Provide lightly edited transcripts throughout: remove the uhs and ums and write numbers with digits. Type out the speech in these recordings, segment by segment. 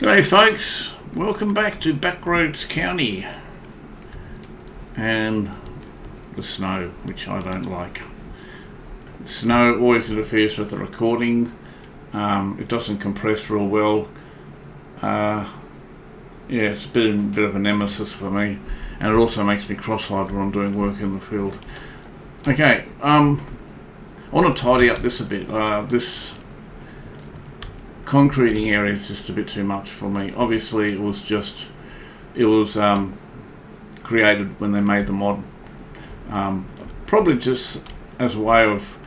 G'day folks, welcome back to Backroads County and the snow, which I don't like. The snow always interferes with the recording. It doesn't compress real well. Yeah, it's a bit of a nemesis for me, and it also makes me cross-eyed when I'm doing work in the field. Okay, I want to tidy up this a bit. This concreting area is just a bit too much for me. Obviously it was created when they made the mod, probably just as a way of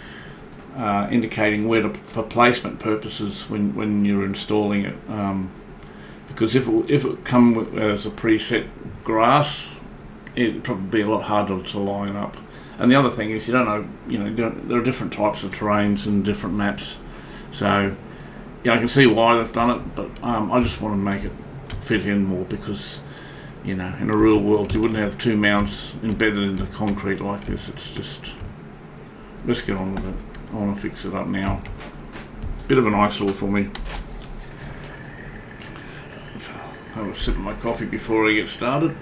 indicating where for placement purposes when you're installing it, because if it come as a preset grass, it'd probably be a lot harder to line up. And the other thing is, you don't know, there are different types of terrains and different maps, so yeah, I can see why they've done it, but I just want to make it fit in more, because, you know, in a real world you wouldn't have two mounts embedded into concrete like this. It's just, let's get on with it. I want to fix it up now. Bit of an eyesore for me. So, have a sip of my coffee before I get started.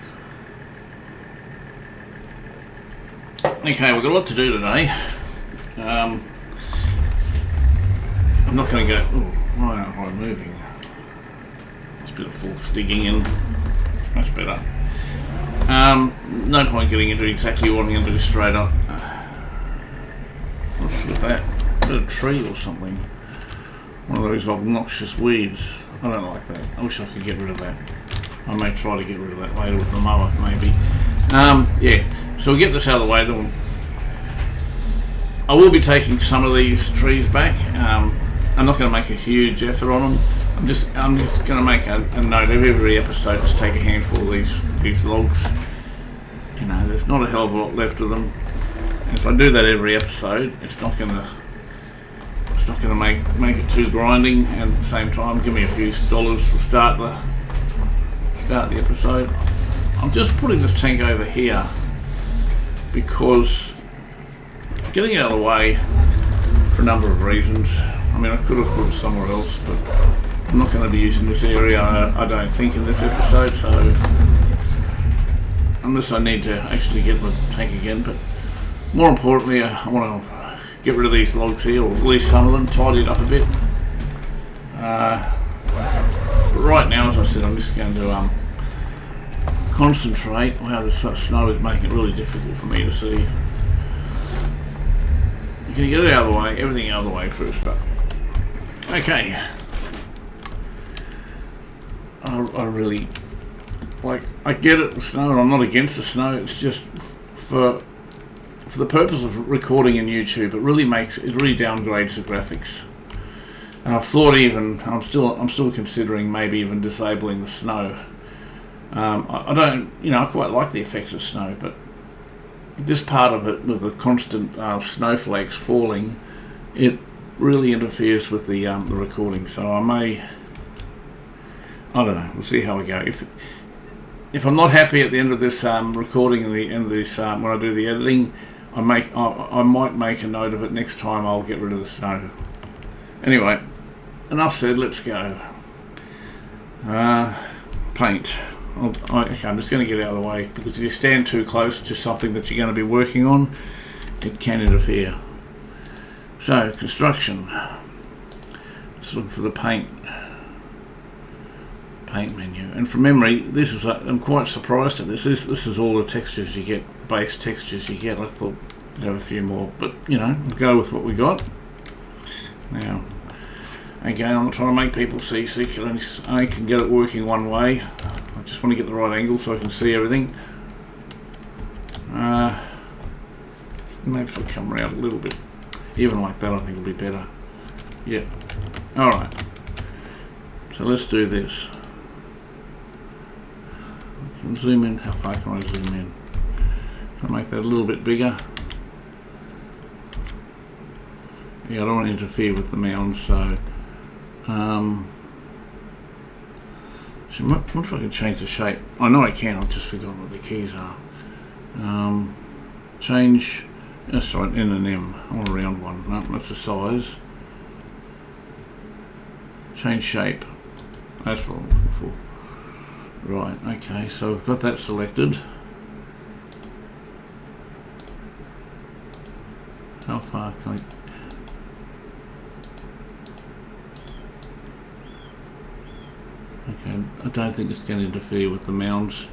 Okay, we've got a lot to do today. I'm not going to go... Ooh, why aren't I moving? There's a bit of forks digging in. That's better. No point getting into exactly what I'm going to do straight up. What's with that? Is that a tree or something? One of those obnoxious weeds. I don't like that. I wish I could get rid of that. I may try to get rid of that later with the mower, maybe. Yeah, so we'll get this out of the way. Then I will be taking some of these trees back. I'm not going to make a huge effort on them. I'm just going to make a note of every episode. Just take a handful of these logs. You know, there's not a hell of a lot left of them. And if I do that every episode, it's not going to make it too grinding. And at the same time, give me a few dollars to start the episode. I'm just putting this tank over here because getting it out of the way for a number of reasons. I mean, I could have put it somewhere else, but I'm not going to be using this area, I don't think, in this episode, so unless I need to actually get the tank again. But more importantly, I want to get rid of these logs here, or at least some of them, tidy it up a bit. But right now, as I said, I'm just going to concentrate. Wow, this snow is making it really difficult for me to see. You can get it out of the way, everything out of the way first, but okay. I really, like, I get it, the snow, and I'm not against the snow. It's just for the purpose of recording in YouTube, it really downgrades the graphics. And I've thought I'm still considering maybe even disabling the snow. I don't, I quite like the effects of snow, but this part of it, with the constant snowflakes falling, it really interferes with the recording. So I don't know. We'll see how we go. If I'm not happy at the end of this recording and the end of this when I do the editing, I might make a note of it next time. I'll get rid of the snow. Anyway, enough said. Let's go. Paint. Okay, I'm just going to get it out of the way, because if you stand too close to something that you're going to be working on, it can interfere. So, construction. Just looking for the paint menu. And from memory, I'm quite surprised at this. This is all the textures you get, the base textures you get. I thought you'd have a few more, but we'll go with what we got. Now, again, I'm not trying to make people see I can get it working one way. I just want to get the right angle so I can see everything. Maybe if I come around a little bit, even like that, I think it'll be better. Yep. Alright. So let's do this. I can zoom in. How far can I zoom in? Can I make that a little bit bigger? Yeah, I don't want to interfere with the mound, so what if I can change the shape? I know I can, I've just forgotten what the keys are. Change, that's right, N and M. I want a round one. No, that's the size. Change shape. That's what I'm looking for. Right, okay, so I've got that selected. How far can I... Okay, I don't think it's going to interfere with the mounds.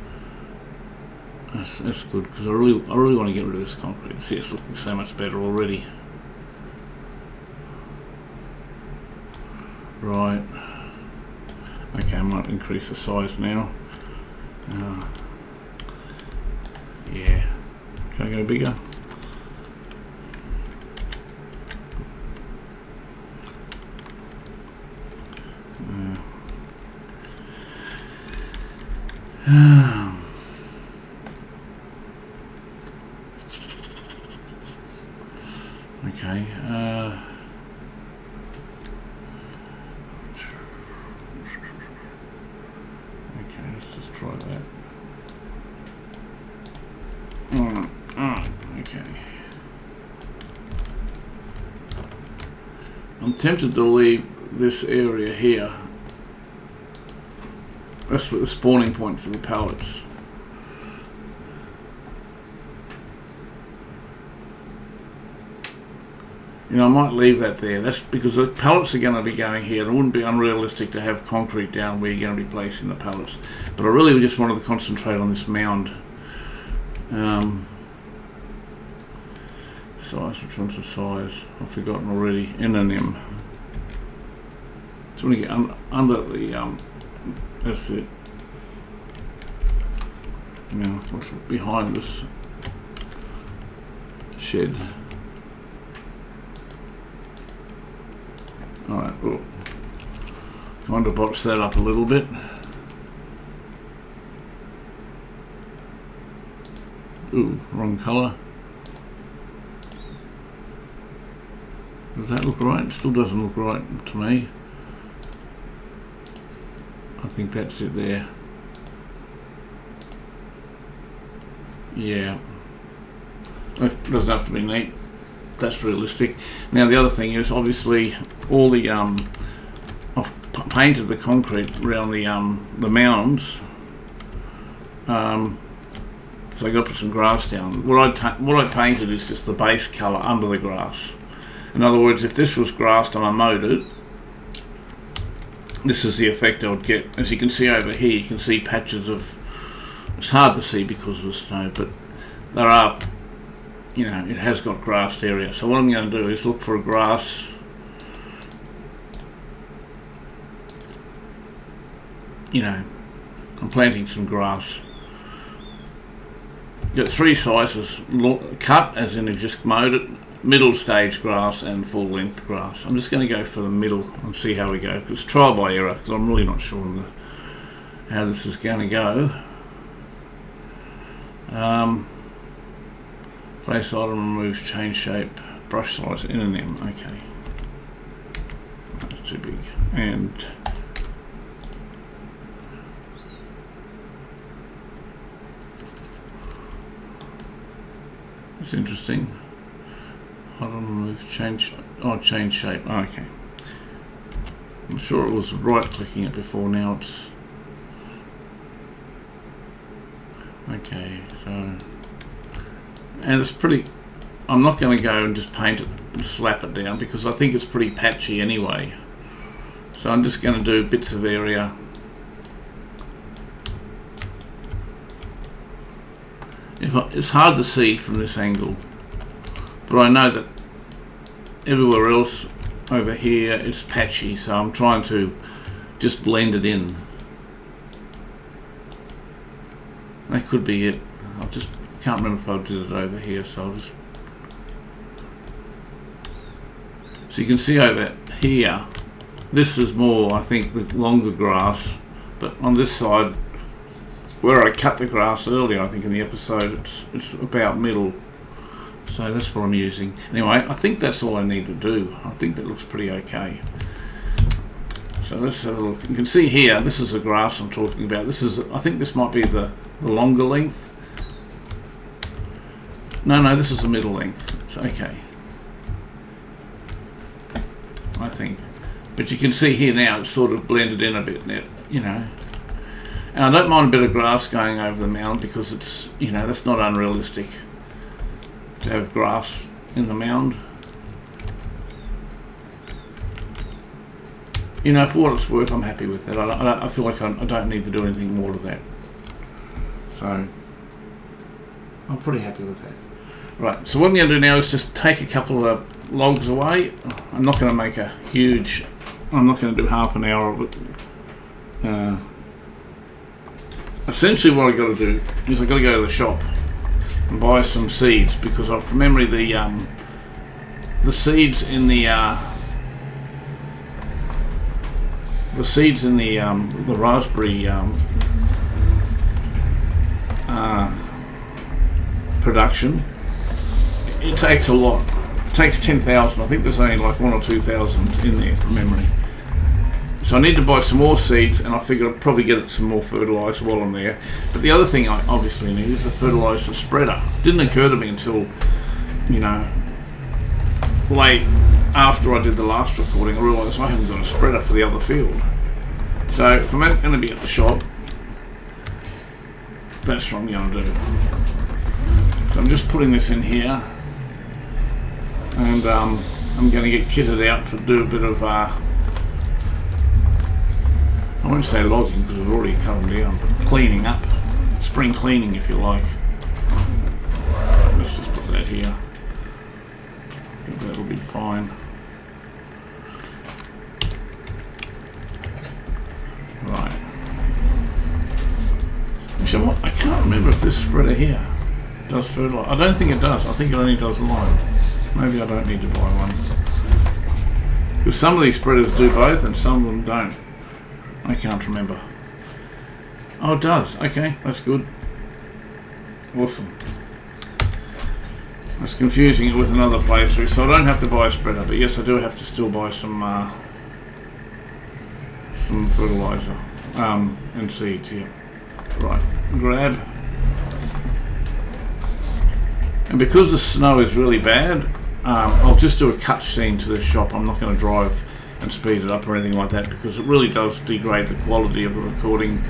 That's good, because I really want to get rid of this concrete. See, it's looking so much better already. Right. Okay, I might increase the size now. Yeah. Can I go bigger? Okay. Okay, let's just try that. Okay. I'm tempted to leave this area here. That's the spawning point for the pallets. You know, I might leave that there. That's because the pallets are going to be going here. It wouldn't be unrealistic to have concrete down where you're going to be placing the pallets. But I really just wanted to concentrate on this mound. Size, which one's the size? I've forgotten already. N and M. So when you get under the, that's it. Now, what's behind this shed? Alright, well, kind of box that up a little bit. Ooh, wrong colour. Does that look right? It still doesn't look right to me. I think that's it there. Yeah. It doesn't have to be neat. That's realistic. Now the other thing is obviously all the I've painted the concrete around the mounds. So I got to put some grass down. What I painted is just the base colour under the grass. In other words, if this was grassed and I mowed it, this is the effect I would get. As you can see over here, you can see patches of, it's hard to see because of the snow, but there are, you know, it has got grassed area. So what I'm going to do is look for a grass. You know, I'm planting some grass. Got three sizes: cut, as in you've just mowed it, middle stage grass, and full length grass. I'm just going to go for the middle and see how we go. It's trial by error because I'm really not sure on how this is going to go. Place item, remove, change shape, brush size, N and M. Okay, that's too big. And it's interesting. Item, remove, change. Oh, change shape. Oh, okay. I'm sure it was right clicking it before. Now it's okay. So, and it's pretty. I'm not going to go and just paint it and slap it down because I think it's pretty patchy anyway. So I'm just going to do bits of area. It's hard to see from this angle, but I know that everywhere else over here it's patchy, so I'm trying to just blend it in. That could be it. I just can't remember if I did it over here, so I'll just... So you can see over here, this is more, I think, the longer grass, but on this side, where I cut the grass earlier, I think in the episode, it's about middle. So that's what I'm using. Anyway, I think that's all I need to do. I think that looks pretty okay. So let's have a look. You can see here, this is the grass I'm talking about. This is, I think this might be the longer length. No, this is the middle length. It's okay, I think. But you can see here now, it's sort of blended in a bit you know. And I don't mind a bit of grass going over the mound because it's, you know, that's not unrealistic to have grass in the mound. You know, for what it's worth, I'm happy with that. I feel like I don't need to do anything more to that. So, I'm pretty happy with that. Right, so what I'm going to do now is just take a couple of logs away. I'm not going to make a huge... I'm not going to do half an hour of it. Essentially what I've got to do is I've got to go to the shop and buy some seeds, because from memory the seeds in the raspberry production, it takes a lot. It takes 10,000. I think there's only like 1,000 or 2,000 in there from memory. So I need to buy some more seeds, and I figure I'll probably get some more fertiliser while I'm there. But the other thing I obviously need is a fertiliser spreader. It didn't occur to me until, you know, late after I did the last recording. I realised I haven't got a spreader for the other field. So if I'm going to be at the shop, that's what I'm going to do. So I'm just putting this in here, and I'm going to get kitted out to do a bit of I won't say logging because we've already cut them down, but cleaning up, spring cleaning if you like. Let's just put that here. I think that'll be fine. Right. Actually, I can't remember if this spreader here does fertilizer. I don't think it does. I think it only does lime. Maybe I don't need to buy one. Because some of these spreaders do both and some of them don't. I can't remember. Oh, it does. Okay, that's good. Awesome. I was confusing it with another playthrough, so I don't have to buy a spreader, but yes, I do have to still buy some fertilizer and seeds. Yeah. Right. Grab. And because the snow is really bad, I'll just do a cut scene to the shop. I'm not going to drive and speed it up or anything like that, because it really does degrade the quality of the recording.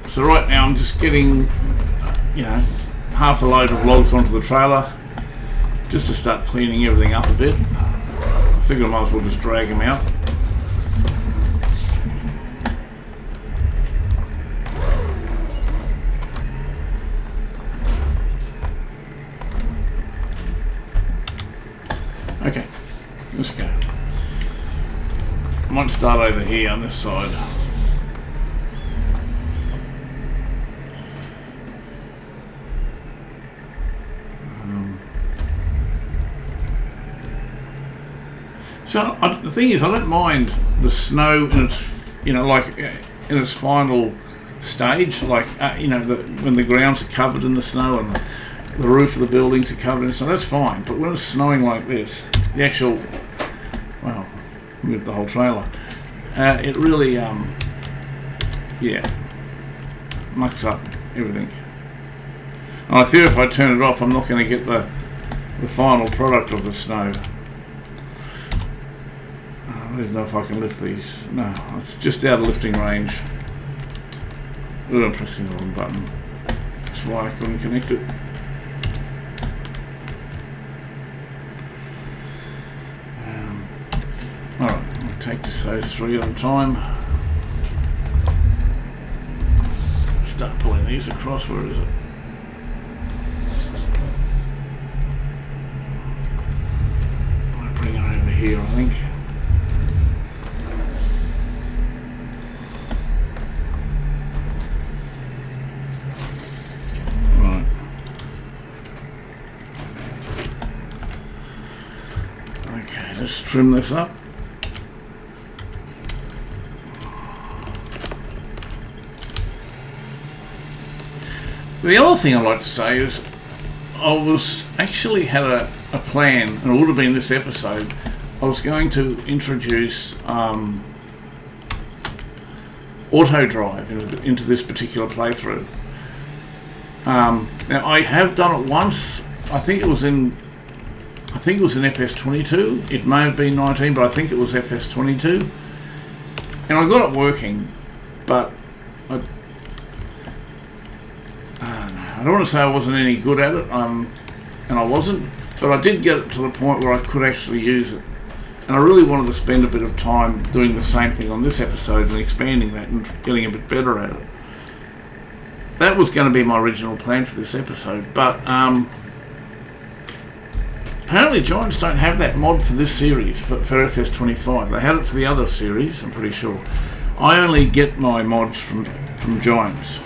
So right now I'm just getting, you know, half a load of logs onto the trailer just to start cleaning everything up a bit. I figure I might as well just drag them out. Okay, let's go. I might start over here on this side. So the thing is, I don't mind the snow in its, you know, like in its final stage, like you know, when the grounds are covered in the snow and the roof of the buildings are covered in snow. That's fine. But when it's snowing like this, the actual, well, move the whole trailer. It really, yeah, mucks up everything. And I fear if I turn it off, I'm not going to get the final product of the snow. I don't even know if I can lift these. No, it's just out of lifting range. I'm pressing the wrong button. That's why I couldn't connect it. Alright, I'll take just those three at a time. Start pulling these across. Where is it? I'll bring it over here, I think. Right. Okay, let's trim this up. The other thing I'd like to say is I was actually had a plan, and it would have been this episode. I was going to introduce auto drive into this particular playthrough. Now I have done it once. I think it was in FS22. It may have been 19, but I think it was FS22. and I got it working, but I don't want to say I wasn't any good at it, and I wasn't, but I did get it to the point where I could actually use it. And I really wanted to spend a bit of time doing the same thing on this episode and expanding that and getting a bit better at it. That was going to be my original plan for this episode, but apparently Giants don't have that mod for this series, for FS25. They had it for the other series, I'm pretty sure. I only get my mods from Giants,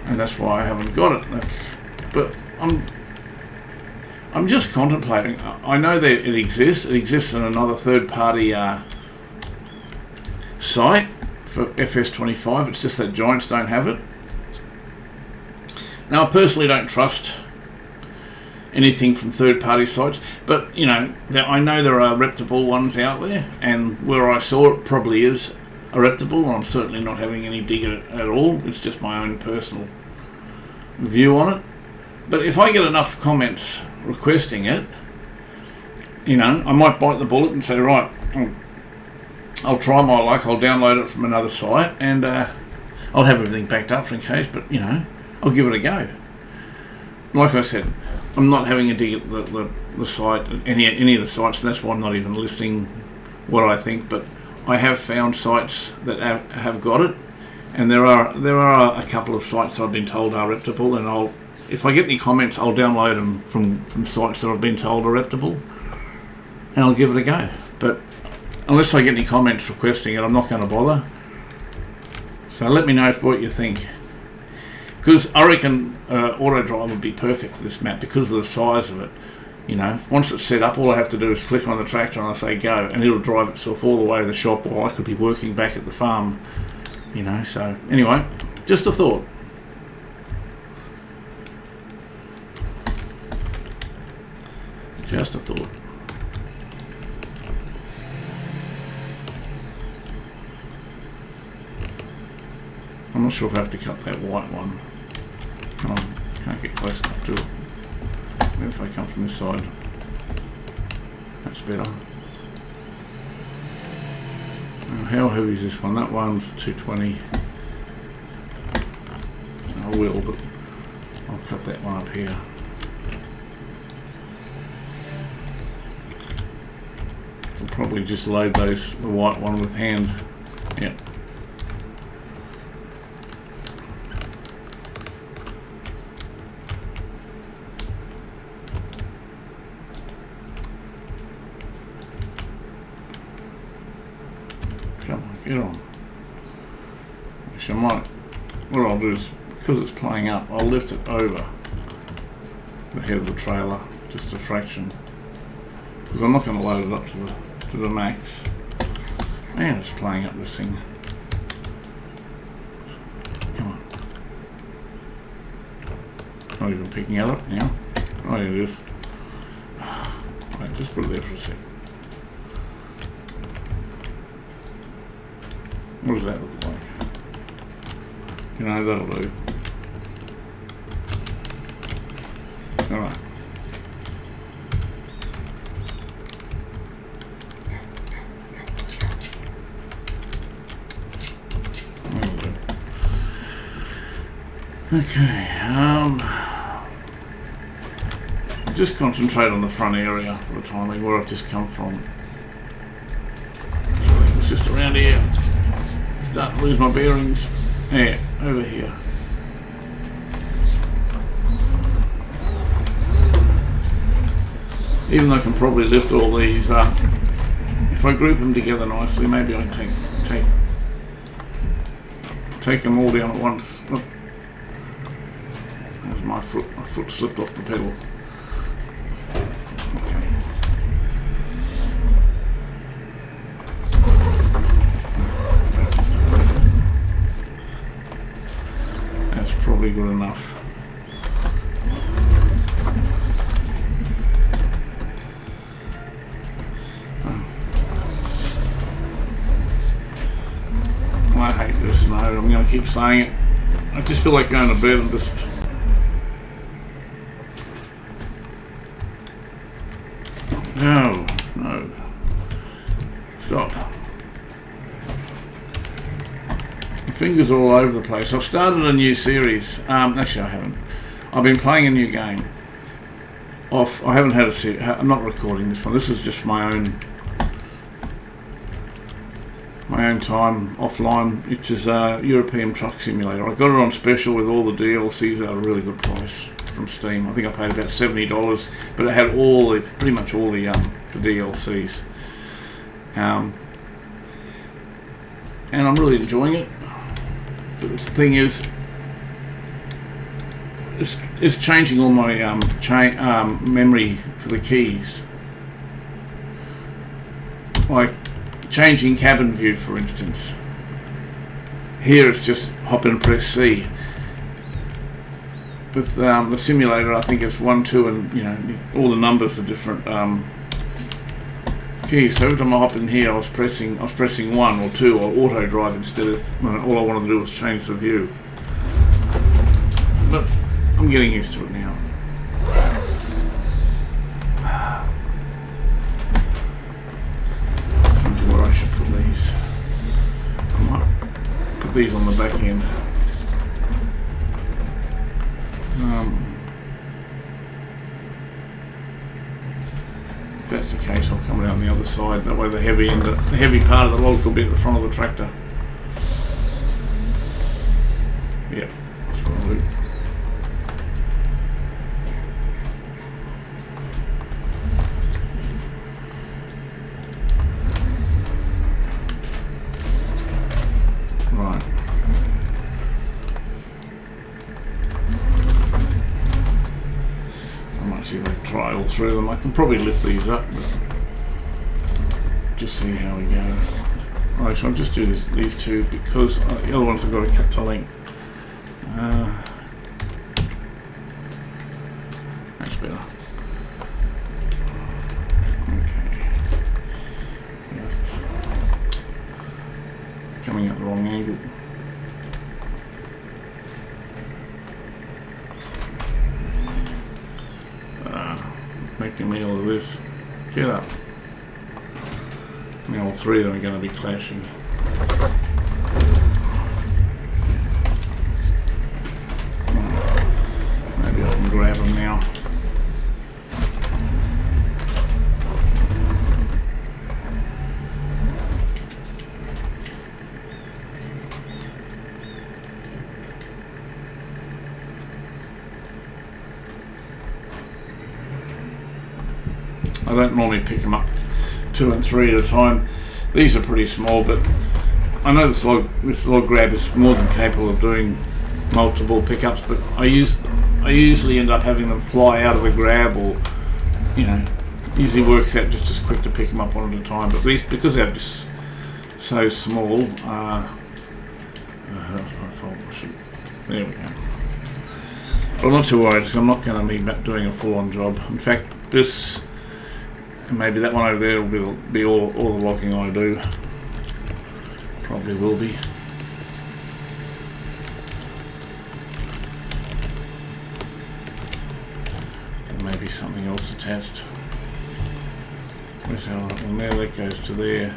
and that's why I haven't got it. But I'm just contemplating. I know that it exists. It exists in another third-party site for FS25. It's just that Giants don't have it. Now, I personally don't trust anything from third-party sites, but you know, I know there are reputable ones out there, and where I saw it probably is a reputable. I'm certainly not having any dig at all. It's just my own personal view on it. But if I get enough comments requesting it, you know, I might bite the bullet and say, right, I'll try my luck. I'll download it from another site, and I'll have everything backed up for in case. But you know, I'll give it a go. Like I said, I'm not having a dig at the site, any of the sites, and that's why I'm not even listing what I think. But I have found sites that have got it, and there are a couple of sites that I've been told are reputable, and if I get any comments, I'll download them from sites that I've been told are reputable, and I'll give it a go. But unless I get any comments requesting it, I'm not going to bother. So let me know what you think. Because I reckon auto drive would be perfect for this map because of the size of it. You know, once it's set up, all I have to do is click on the tractor and I say go, and it'll drive itself all the way to the shop, or I could be working back at the farm. You know, so anyway, just a thought. Just a thought. I'm not sure if I have to cut that white one. Can't get close enough to it. Maybe if I come from this side, that's better. How heavy is this one? That one's 220. I will, but I'll cut that one up here. I can probably just load the white one with hand. Yep. Get on. Which I might, what I'll do is, because it's playing up, I'll lift it over the head of the trailer, just a fraction, because I'm not going to load it up to the max. Man, it's playing up this thing. Come on. Not even picking it up now. Oh, it is. Right, just put it there for a sec. What does that look like? You know, that'll do. Alright. That'll do. Okay, just concentrate on the front area for the time being, where I've just come from. It's just around here. Starting to lose my bearings. Yeah, over here. Even though I can probably lift all these up, if I group them together nicely, maybe I can take them all down at once. Oh. There's my foot. My foot slipped off the pedal. Okay. Probably good enough. I hate this snow. I'm going to keep saying it. I just feel like going to bed and just... No. Stop. fingers all over the place. I've started a new series. Actually, I haven't. I've been playing a new game. I haven't had a series. I'm not recording this one. This is just my own time offline, which is a European Truck Simulator. I got it on special with all the DLCs at a really good price from Steam. I think I paid about $70, but it had pretty much all the DLCs. And I'm really enjoying it. But the thing is, it's changing all my memory for the keys. Like changing cabin view, for instance. Here it's just hop and press C. With the simulator, I think it's 1, 2, and all the numbers are different keys. So every time I hop in here, I was pressing 1 or 2 or auto drive instead of all I wanted to do was change the view. But I'm getting used to it now. Where I should put these. I might put these on the back end. If that's the case, I'll come down the other side. That way, the heavy part of the logs will be at the front of the tractor. Yep, that's what I'll do. Right. I might see if I can try all three of them. I can probably lift these up, but just see how we go. Right, so I'll just do these two because the other ones I've got to cut to length. That's better. Okay. Coming at the wrong angle. Making me all of this. Get up. I mean, all three of them are going to be clashing. Maybe I can grab them now. I don't normally pick them up 2 and 3 at a time. These are pretty small, but I know this log grab is more than capable of doing multiple pickups, but I usually end up having them fly out of the grab, or usually works out just as quick to pick them up one at a time. But these, because they're just so small, that's my fault. There we go. But I'm not too worried, because I'm not going to be doing a full-on job. In fact, this and maybe that one over there will be all the logging I do. Probably will be. And maybe something else attached. Where's our one there? That goes to there.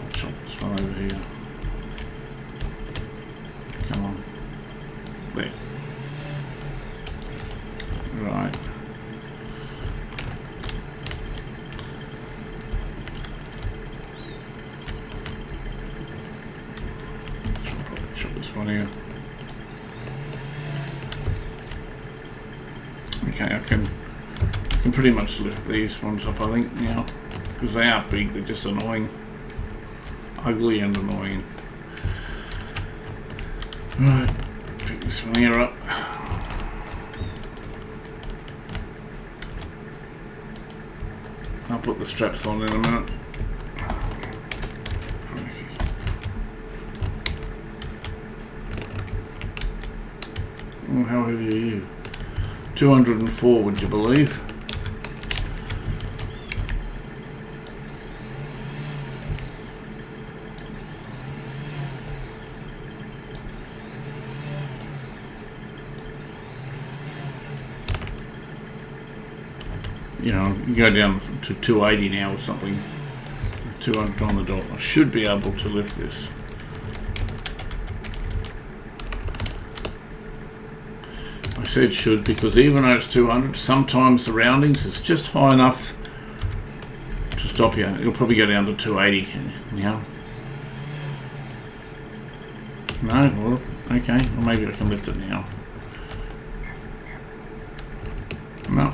I'll chop this one over here. Come on. There. Right. One here. Okay, I can pretty much lift these ones up, I think, now, because they are big. They're just annoying, ugly and annoying. Right, pick this one here up. I'll put the straps on in a minute. Oh, how heavy are you? 204, would you believe? You go down to 280 now or something. 200 on the dot. I should be able to lift this. said should, because even though it's 200, sometimes surroundings is just high enough to stop you. It'll probably go down to 280 now. No, well, okay, well maybe I can lift it now. No.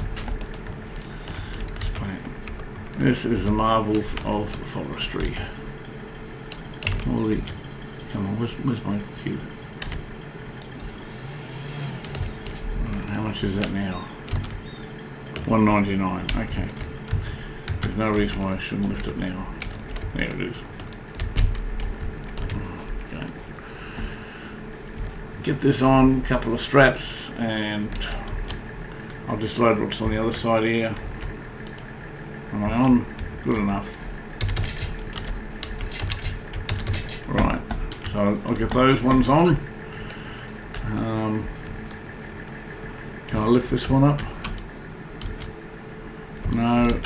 This is the marvels of forestry. Holy, come on, where's my cube? How much is that now? $1.99. Okay. There's no reason why I shouldn't lift it now. There it is. Okay. Get this on, a couple of straps, and I'll just load what's on the other side here. Am I on? Good enough. Right, so I'll get those ones on. Can I lift this one up? No.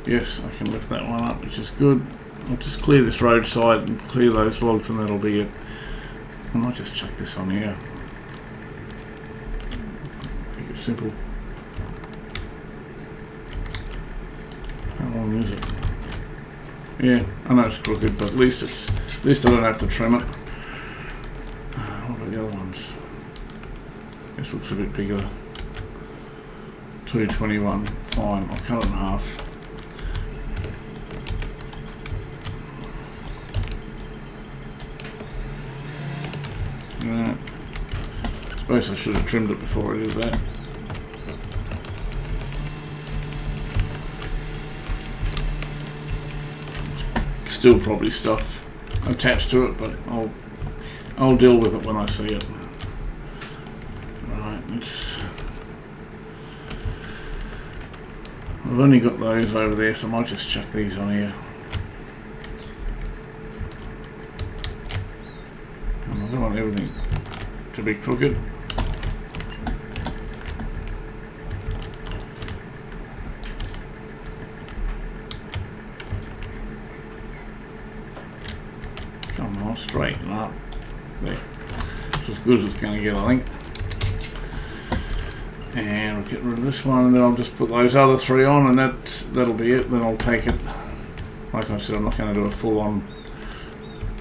Yes, I can lift that one up, which is good. I'll just clear this roadside and clear those logs, and that'll be it. I might just chuck this on here. Make it simple. How long is it? Yeah, I know it's crooked, but at least I don't have to trim it. What about the other ones? This looks a bit bigger. 221. Fine, I'll cut it in half. I suppose I should have trimmed it before I did that. Still probably stuff attached to it, but I'll deal with it when I see it. Right, I've only got those over there, so I might just chuck these on here. And I don't want everything to be crooked. Come on, straighten up. There. It's as good as it's going to get, I think. And we'll get rid of this one, and then I'll just put those other three on, and that'll be it. Then I'll take it. Like I said, I'm not going to do a full-on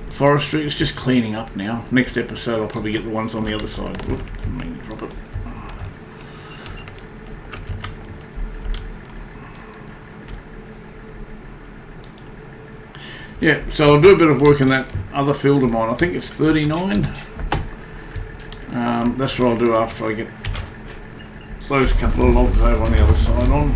forestry. It's just cleaning up now. Next episode, I'll probably get the ones on the other side. Whoop, didn't mean to drop it. Yeah, so I'll do a bit of work in that other field of mine. I think it's 39. That's what I'll do after I get those couple of logs over on the other side on.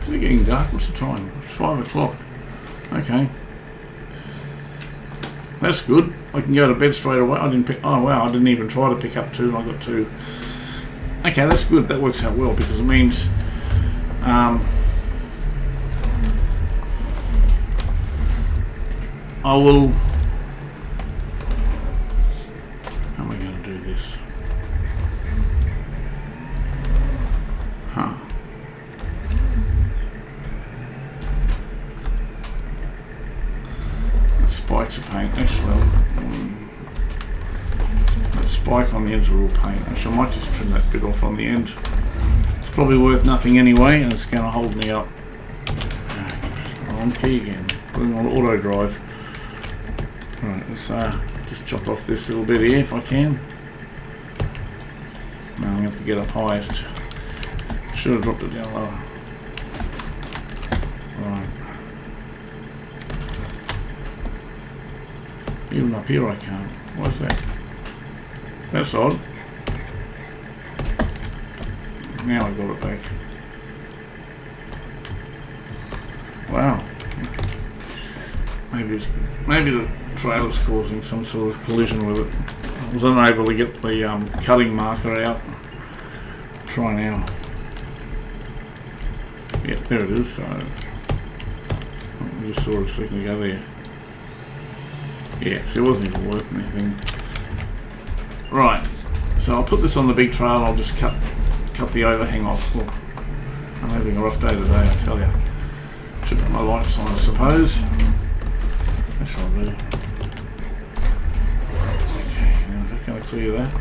Is it getting dark? What's the time? It's 5 o'clock. Okay. That's good. I can go to bed straight away. Oh wow, I didn't even try to pick up 2 and I got 2. Okay, that's good. That works out well because it means I will. How am I going to do this? Huh. The spikes of paint. Actually, that spike on the ends are all paint. Actually, I might just trim that bit off on the end. It's probably worth nothing anyway, and it's going to hold me up. Press the wrong key again. Putting on auto drive. Right, let's just chop off this little bit here if I can. Now I'm going to have to get up highest. Should have dropped it down lower. Right. Even up here I can't. What's that? That's odd. Now I got it back. Wow. Maybe the trailer's causing some sort of collision with it. I was unable to get the cutting marker out. Try now. Yep, there it is. So I just saw it a second ago there. Yeah, so it wasn't even worth anything. Right, so I'll put this on the big trailer. I'll just cut the overhang off. Look, I having a rough day today, I tell you. Should put my lights on, I suppose. That's what I'll do. Okay, now is that going to clear that?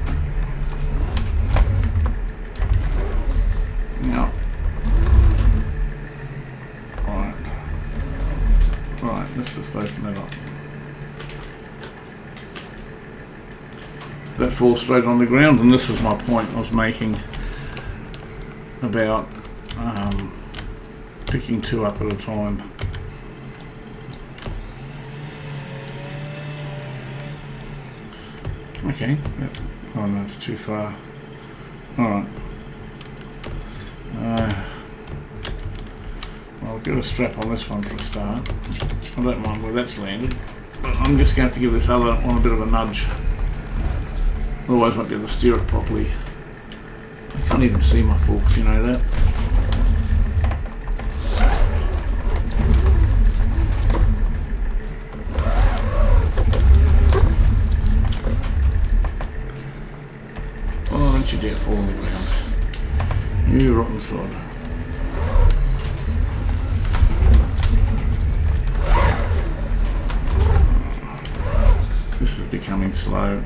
No. Right, let's just open that up. That falls straight on the ground, and this was my point I was making about picking 2 up at a time. Okay, yep. Oh no, it's too far. Alright. I'll get a strap on this one for a start. I don't mind where that's landed, but I'm just going to have to give this other one a bit of a nudge. Otherwise I won't be able to steer it properly. I can't even see my forks, you know that. Oh, don't you dare fall on the ground. You rotten sod. This is becoming slow.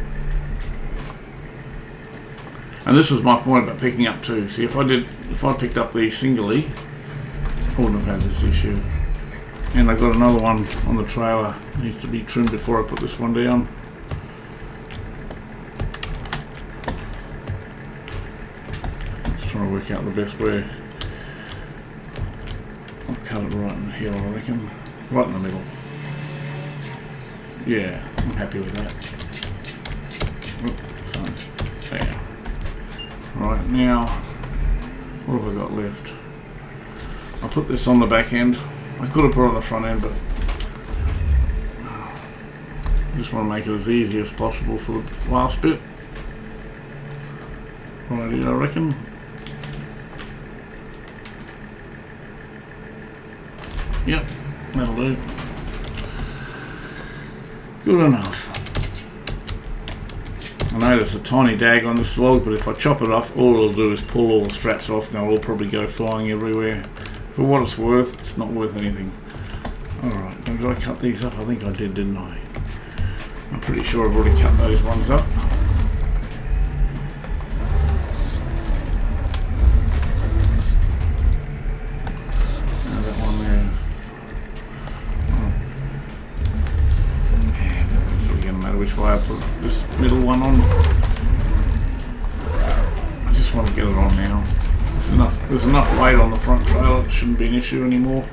And this was my point about picking up 2. See, if I picked up these singly, I wouldn't have had this issue. And I got another one on the trailer. It needs to be trimmed before I put this one down. Just trying to work out the best way. I'll cut it right in here, I reckon. Right in the middle. Yeah, I'm happy with that. Oops, there. Right, now, what have I got left? I'll put this on the back end. I could have put it on the front end, but I just want to make it as easy as possible for the last bit. Righty, I reckon. Yep, that'll do. Good enough. I know there's a tiny dag on this log, but if I chop it off, all it'll do is pull all the straps off and they'll all probably go flying everywhere. For what it's worth, it's not worth anything. Alright, did I cut these up? I think I did, didn't I? I'm pretty sure I've already cut those ones up. Now that one there. No matter which way I put this middle one on, I just want to get it on now. There's enough weight on the front trailer, it shouldn't be an issue anymore.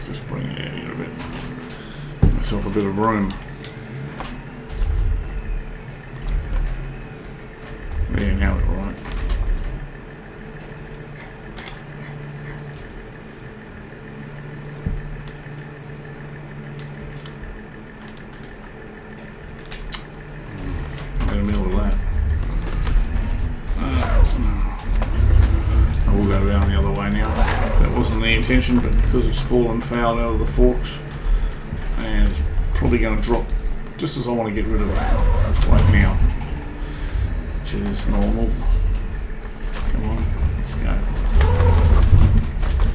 Just bring it out here a bit. Give myself a bit of room. There, now it's right. In the middle of that. I will go down the other way now. That wasn't the intention, but because it's fallen foul out of the forks, and it's probably going to drop just as I want to get rid of it right now. Which is normal. Come on, let's go.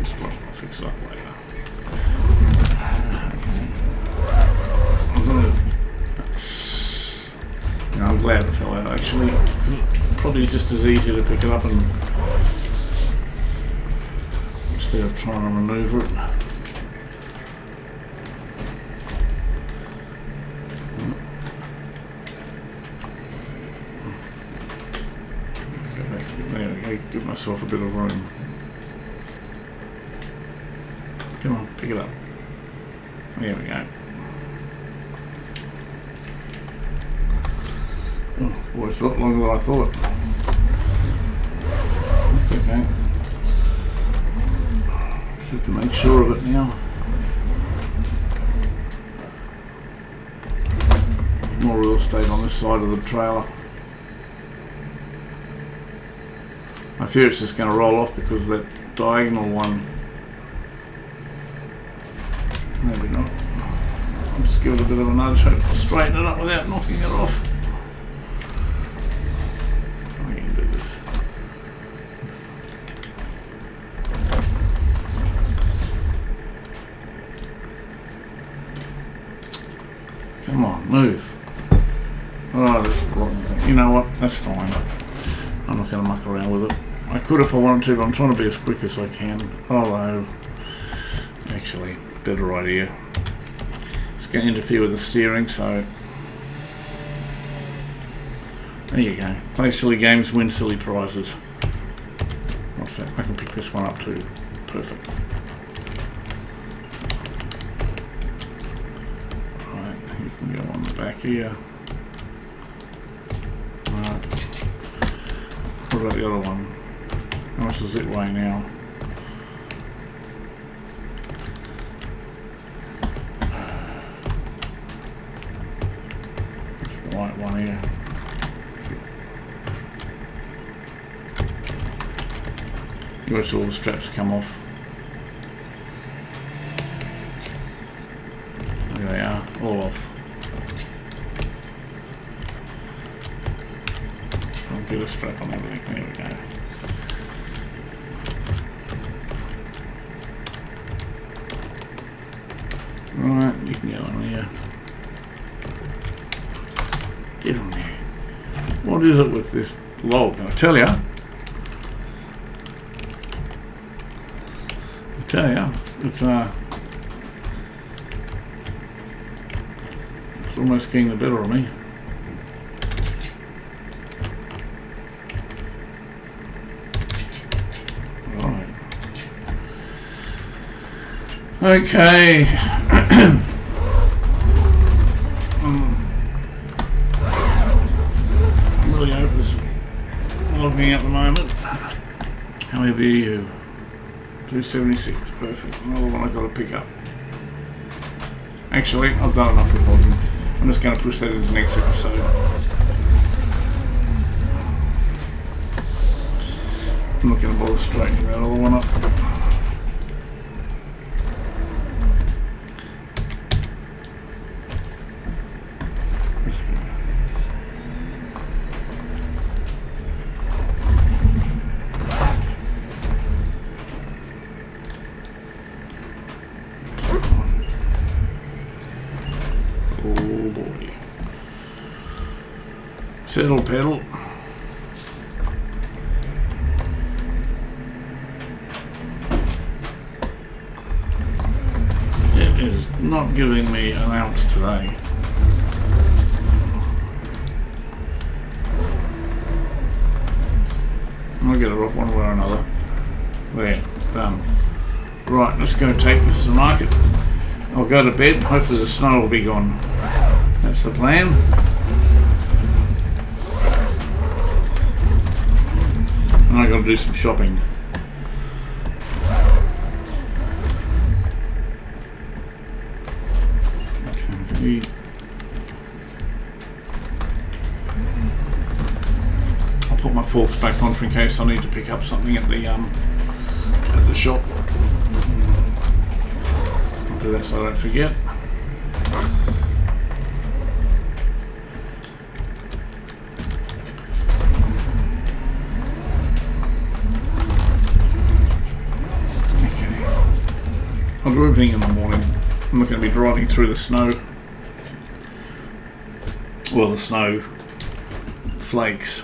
Just drop, I'll fix it up later. Okay. I'm glad it fell out actually. Probably just as easy to pick it up and instead of trying to maneuver it. There we go, give myself a bit of room. Come on, pick it up. There we go. Oh, boy, it's a lot longer than I thought. That's okay. Just have to make sure of it now. More real estate on this side of the trailer. I fear it's just going to roll off because that diagonal one give it a bit of a nudge, hope to straighten it up without knocking it off. I can do this. Come on, move. Oh, this is rotten. You know what? That's fine. I'm not going to muck around with it. I could if I wanted to, but I'm trying to be as quick as I can. Although, actually, better idea. It's going to interfere with the steering, so there you go. Play silly games, win silly prizes. What's that? I can pick this one up too. Perfect. Right, you can go on the back here. Right. What about the other one? How much does it weigh now? This white one here. You watch all the straps come off. There they are, all off. I'll get a strap on everything, there we go. Right, you can go on here. Get on there. What is it with this log? I'll tell you. It's almost getting the better of me. Right. Okay. I'm really over this logging at the moment. How heavy are you? 276, perfect. Another one I've got to pick up. Actually, I've done enough with logging. I'm just going to push that into the next episode. I'm not going to bother straightening that other one up. Oh boy. Settle pedal. It is not giving me an ounce today. I'll get it off one way or another. There, done. Right, let's go take this to the market. I'll go to bed, hopefully the snow will be gone. That's the plan. And I've got to do some shopping. Okay. I'll put my forks back on for in case I need to pick up something at the shop. I'll do that so I don't forget. I'll do everything in the morning. I'm not going to be driving through the snow. Well, the snow flakes.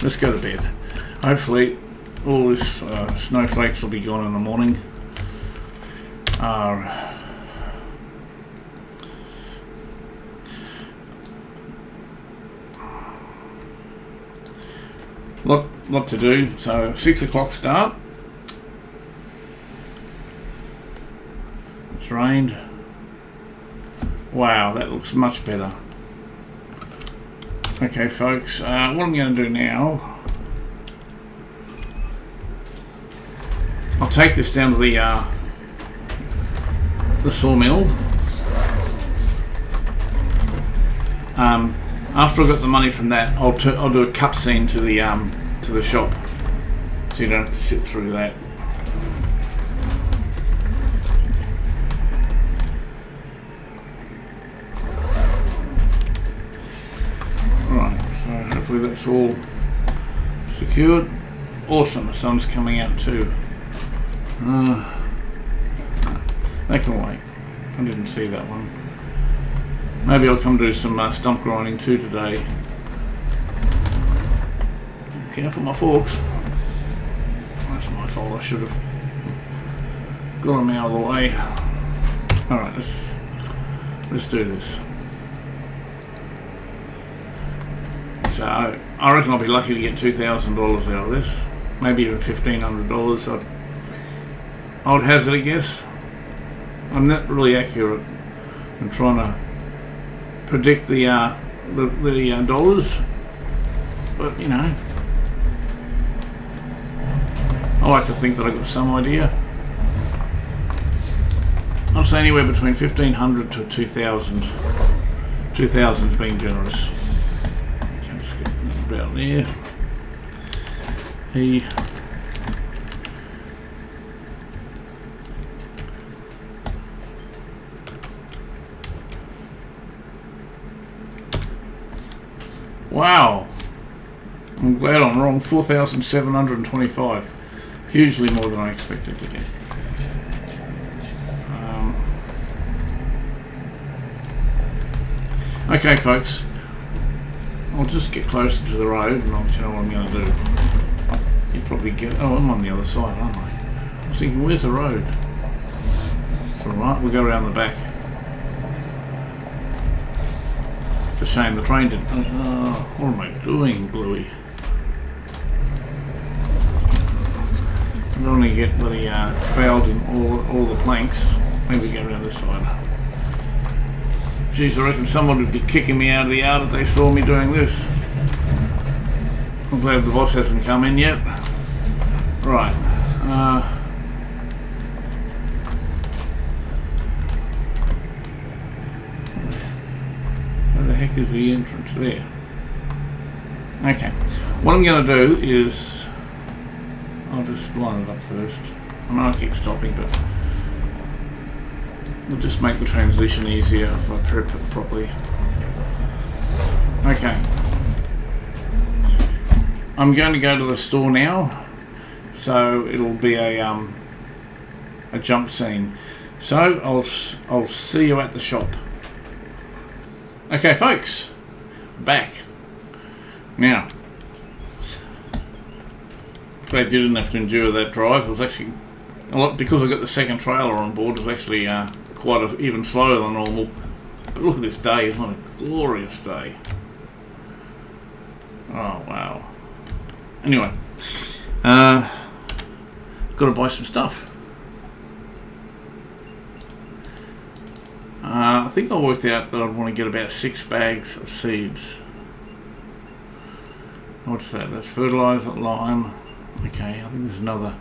Let's go to bed. Hopefully all this snowflakes will be gone in the morning. Lot to do. So 6 o'clock start. It's rained. Wow, that looks much better. Okay, folks, what I'm going to do now, I'll take this down to the sawmill. After I've got the money from that, I'll do a cut scene to the shop, so you don't have to sit through that. hopefully that's all secured. Awesome, the sun's coming out too. That can wait. I didn't see that one. Maybe I'll come do some stump grinding too today. Careful my forks. That's my fault, I should have got them out of the way. Alright, let's do this. So I reckon I'll be lucky to get $2,000 out of this. Maybe even $1,500. I would hazard a guess. I'm not really accurate in trying to predict the dollars, but you know, I like to think that I've got some idea. I'll say anywhere between 1,500 to 2,000. 2,000 is being generous. Okay, just get that about there. Wow, I'm glad I'm wrong. 4,725, hugely more than I expected to get. Okay, folks, I'll just get closer to the road and I'll tell you what I'm going to do. You probably get. Oh, I'm on the other side, aren't I? I was thinking, where's the road? It's all right. We'll go around the back. It's a shame the train didn't. What am I doing, Bluey? I don't want to get bloody fouled in all the planks. Maybe go around this side. Geez, I reckon someone would be kicking me out of the yard if they saw me doing this. I'm glad the boss hasn't come in yet. Right. Where the heck is the entrance there? Okay. What I'm going to do is I'll just line it up first. I know I keep stopping, but it'll just make the transition easier if I prep it properly. Okay. I'm going to go to the store now, so it'll be a jump scene. So I'll see you at the shop. Okay, folks, back now. Glad you didn't have to endure that drive. It was actually a lot because I got the second trailer on board. It was actually quite even slower than normal. But look at this day; it's not a glorious day. Oh wow. Anyway, got to buy some stuff. I think I worked out that I'd want to get about 6 bags of seeds. What's that? That's fertilizer, lime. Okay, I think there's another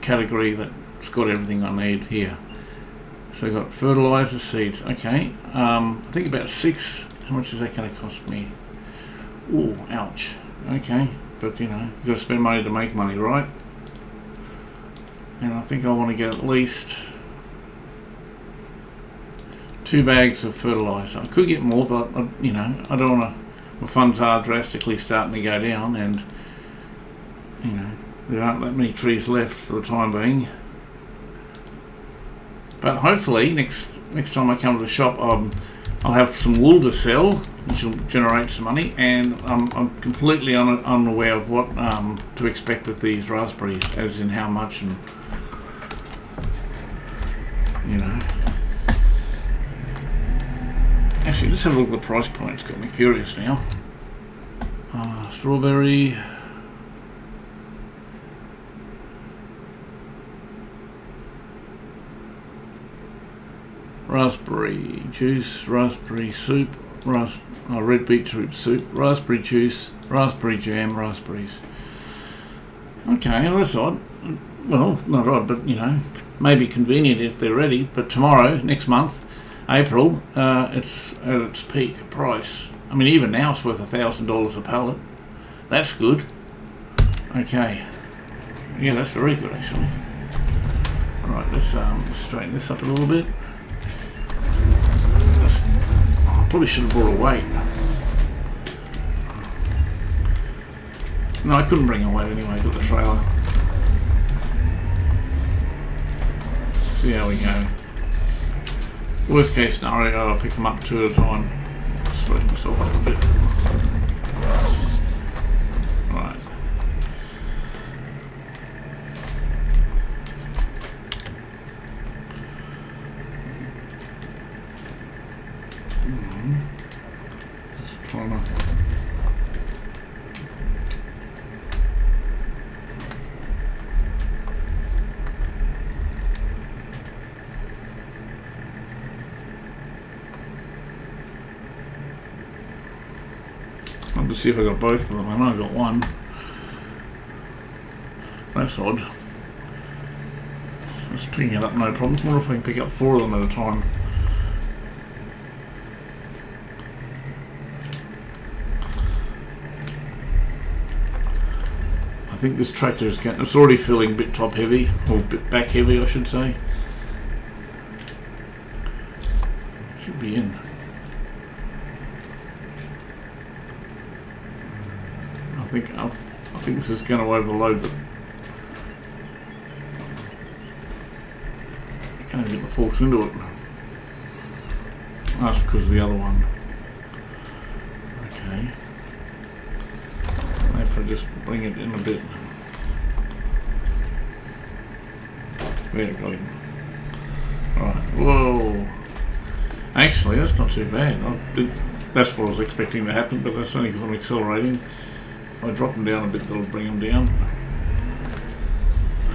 category that's got everything I need here. So I've got fertilizer, seeds. Okay, I think about 6. How much is that going to cost me? Ooh, ouch. Okay, but you know, you've got to spend money to make money, right? And I think I want to get at least 2 bags of fertilizer. I could get more, but you know, I don't want to. My funds are drastically starting to go down, and you know, there aren't that many trees left for the time being. But hopefully, next time I come to the shop, I'll have some wool to sell, which will generate some money, and I'm completely unaware of what to expect with these raspberries, as in how much, and you know. Actually, let's have a look at the price point. It's got me curious now. Strawberry. Raspberry juice, raspberry soup, red beetroot soup, raspberry juice, raspberry jam, raspberries. Okay, well, that's odd. Well, not odd, but you know, maybe convenient if they're ready. But tomorrow, next month, April, it's at its peak price. I mean, even now it's worth $1,000 a pallet. That's good. Okay. Yeah, that's very good actually. Alright, let's straighten this up a little bit. I probably should have brought a weight. No, I couldn't bring a weight anyway to the trailer. See how we go. Worst case scenario, I'll pick them up 2 at a time. Straighten myself up a bit. Right. Just trying to... I'll just see if I got both of them. I know I got one. That's odd. Just picking it up, no problem. I wonder if I can pick up 4 of them at a time. I think this tractor is getting, it's already feeling a bit top heavy, or a bit back heavy I should say. Should be in. I think this is going to overload, but I can't get the forks into it. That's because of the other one. Okay. If I just bring it in a bit. There, got him. Alright, whoa. Actually, that's not too bad. That's what I was expecting to happen, but that's only because I'm accelerating. If I drop them down a bit, that'll bring them down.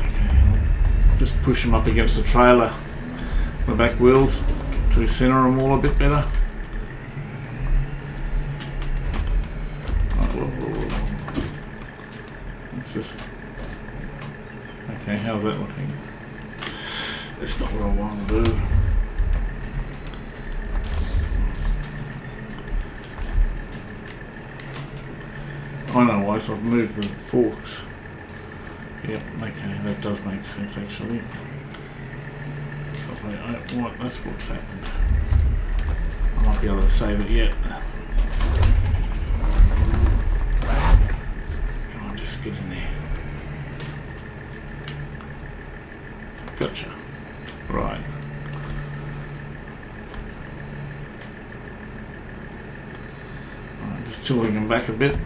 Okay, I'll just push them up against the trailer, the back wheels, to center them all a bit better. Right, whoa. It's just... Okay, how's that looking? That's not what I want to do. I know why, so I've moved the forks. Yep, okay, that does make sense actually. So that's what's happened. I might be able to save it yet. Come on, just get in there. Gotcha. Right. I'm just tilting them back a bit.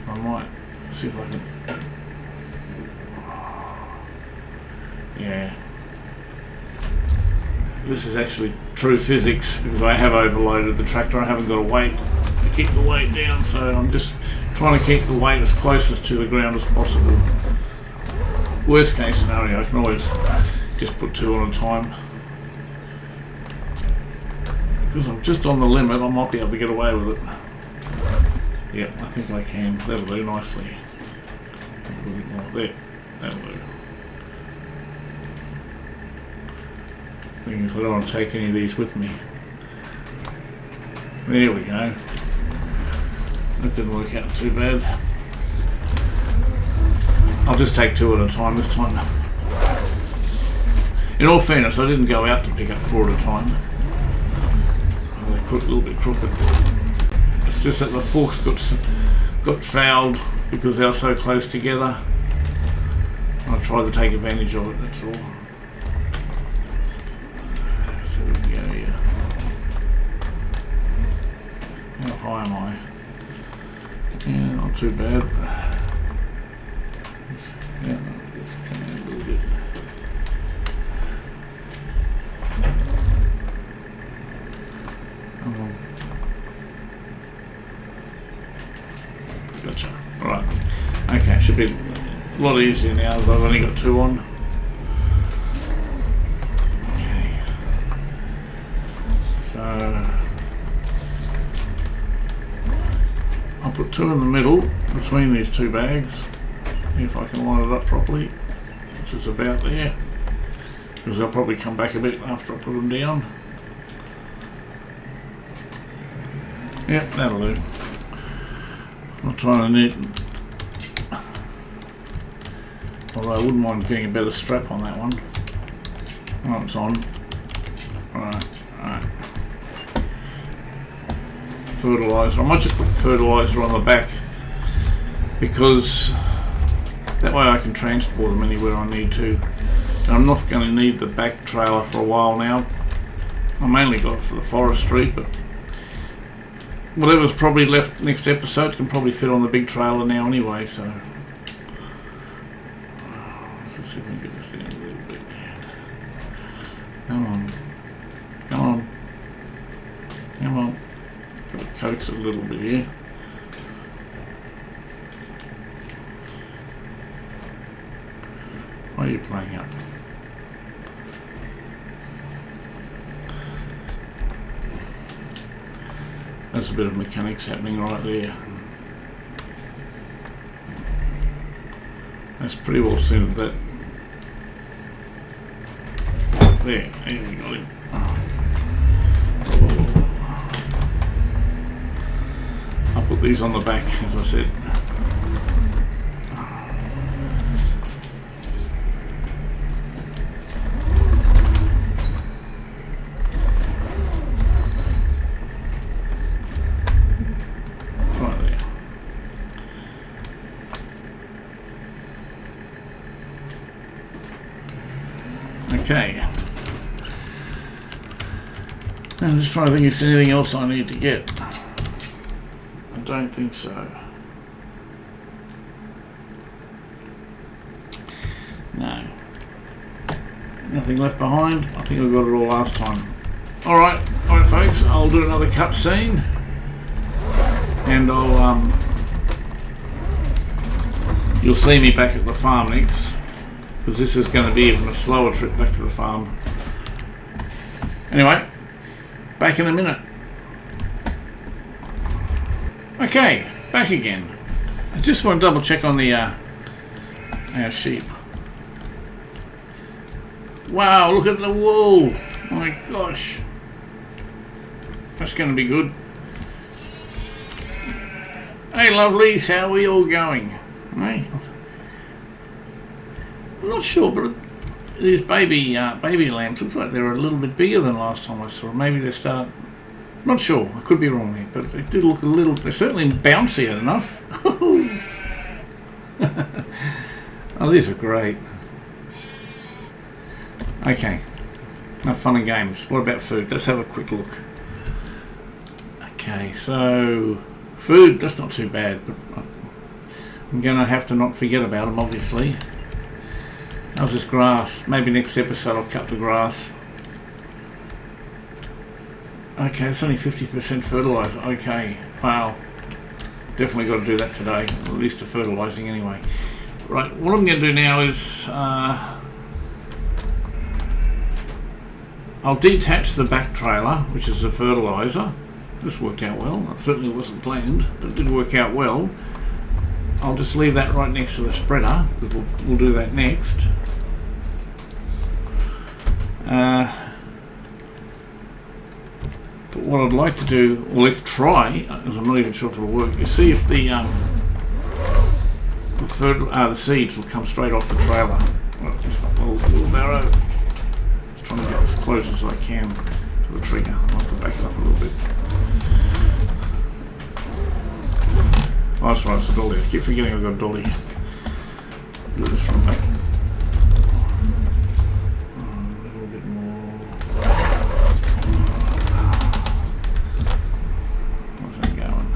I might see if I can. Yeah. This is actually true physics because I have overloaded the tractor. I haven't got a weight to keep the weight down, so I'm just trying to keep the weight as closest to the ground as possible. Worst case scenario, I can always just put 2 on a time. Because I'm just on the limit, I might be able to get away with it. Yep, I think I can. That'll do nicely. A little bit more there. That'll do. Thing is, I don't want to take any of these with me. There we go. That didn't work out too bad. I'll just take 2 at a time this time. In all fairness, I didn't go out to pick up 4 at a time. They're a little bit crooked. It's just that the forks got fouled because they were so close together. I tried to take advantage of it, that's all. So we can go here. How high am I? Yeah, not too bad. Yeah, just come in a little bit. Gotcha. Right. Okay, should be a lot easier now as I've only got 2 on. Okay. So I'll put 2 in the middle between these 2 bags. If I can line it up properly, which is about there, because they'll probably come back a bit after I put them down. Yep, that'll do. I'm trying to knit, although I wouldn't mind getting a better strap on that one. Oh, it's on. Alright. Fertiliser. I might just put fertiliser on the back because that way I can transport them anywhere I need to. And I'm not going to need the back trailer for a while now. I mainly got it for the forestry, but whatever's probably left next episode can probably fit on the big trailer now anyway, so let's see if we can get this down a little bit. Come on. Come on. Come on. Got to coax it a little bit here. Why are you playing up? There's a bit of mechanics happening right there. That's pretty well centered that. There we got him. I'll put these on the back, as I said. Okay. I'm just trying to think if there's anything else I need to get. I don't think so. No. Nothing left behind. I think I got it all last time. Alright folks, I'll do another cut scene. And I'll you'll see me back at the farm next, because this is going to be even a slower trip back to the farm. Anyway, back in a minute. Okay, back again. I just want to double check on the our sheep. Wow, look at the wool. Oh my gosh. That's going to be good. Hey lovelies, how are we all going? Hey? I'm not sure, but these baby lambs looks like they're a little bit bigger than last time I saw them. Maybe they start. Not sure. I could be wrong there, but they do look a little. They're certainly bouncier enough. Oh, these are great. Okay, enough fun and games. What about food? Let's have a quick look. Okay, so food. That's not too bad, but I'm going to have to not forget about them, obviously. How's this grass? Maybe next episode I'll cut the grass. Okay, it's only 50% fertiliser. Okay, wow. Definitely got to do that today. At least the fertilising anyway. Right, what I'm going to do now is I'll detach the back trailer, which is the fertiliser. This worked out well. It certainly wasn't planned, but it did work out well. I'll just leave that right next to the spreader, because we'll do that next. But what I'd like to do, or let's try, because I'm not even sure if it'll work, is see if the seeds will come straight off the trailer. Just a little barrow. Just trying to get as close as I can to the trigger. I'll have to back it up a little bit. Oh, that's right, it's a dolly. I keep forgetting I've got a dolly. Do this from back. A little bit more. How's that going?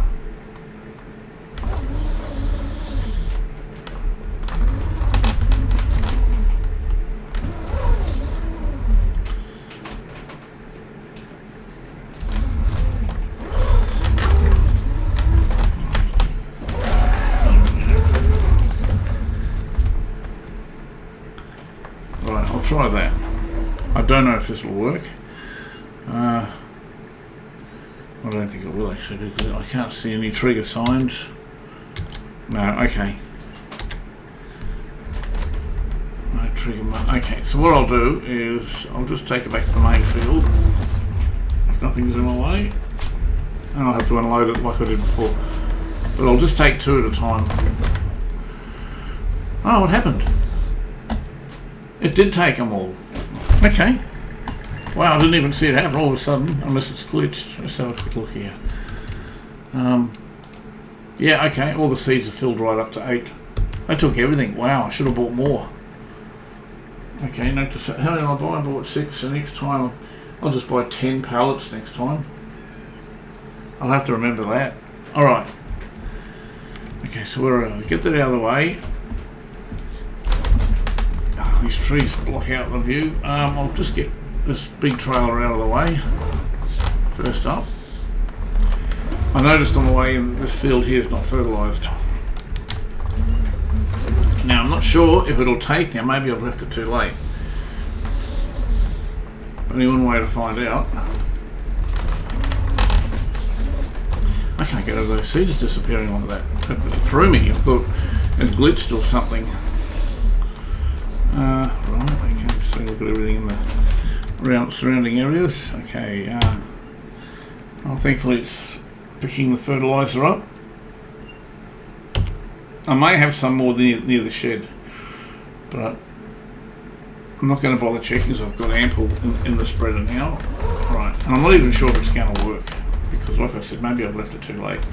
Try that. I don't know if this will work. I don't think it will actually, because I can't see any trigger signs. No, okay. No trigger. Okay, so what I'll do is I'll just take it back to the main field if nothing's in my way, and I'll have to unload it like I did before. But I'll just take two at a time. Oh, what happened? It did take them all. Okay. Wow, I didn't even see it happen all of a sudden, unless it's glitched. Let's have a quick look here. Yeah, Yeah, okay, all the seeds are filled right up to 8. I took everything. Wow, I should have bought more. Okay, note to say, how did I buy? I bought 6, so next time I'll just buy 10 pallets next time. I'll have to remember that. Alright. Okay, so we're get that out of the way. Oh, these trees block out the view. I'll just get this big trailer out of the way first up. I noticed on the way in this field here is not fertilised. Now I'm not sure if it'll take. Now maybe I've left it too late. Only one way to find out. I can't get over those seeds disappearing like that. It threw me. I thought it glitched or something. Right, okay, so look at everything in the surrounding areas. Okay, well, thankfully it's picking the fertiliser up. I may have some more near the shed, but I'm not going to bother checking because I've got ample in the spreader now. Right, and I'm not even sure if it's going to work because, like I said, maybe I've left it too late.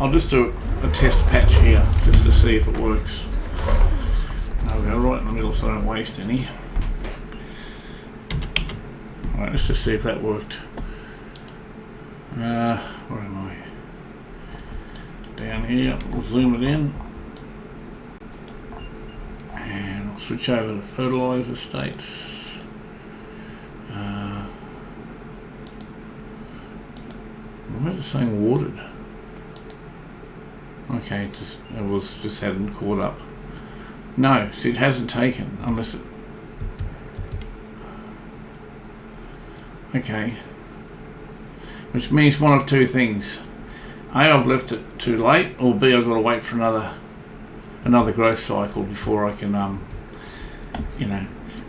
I'll just do a test patch here just to see if it works. I'll go right in the middle so I don't waste any. Alright, let's just see if that worked. Where am I? Down here, we'll zoom it in. And I'll switch over to fertiliser states. Why is it saying watered? Okay, it was just hadn't caught up. No, see, it hasn't taken unless it. Okay, which means one of two things: A, I've left it too late, or B, I've got to wait for another growth cycle before I can,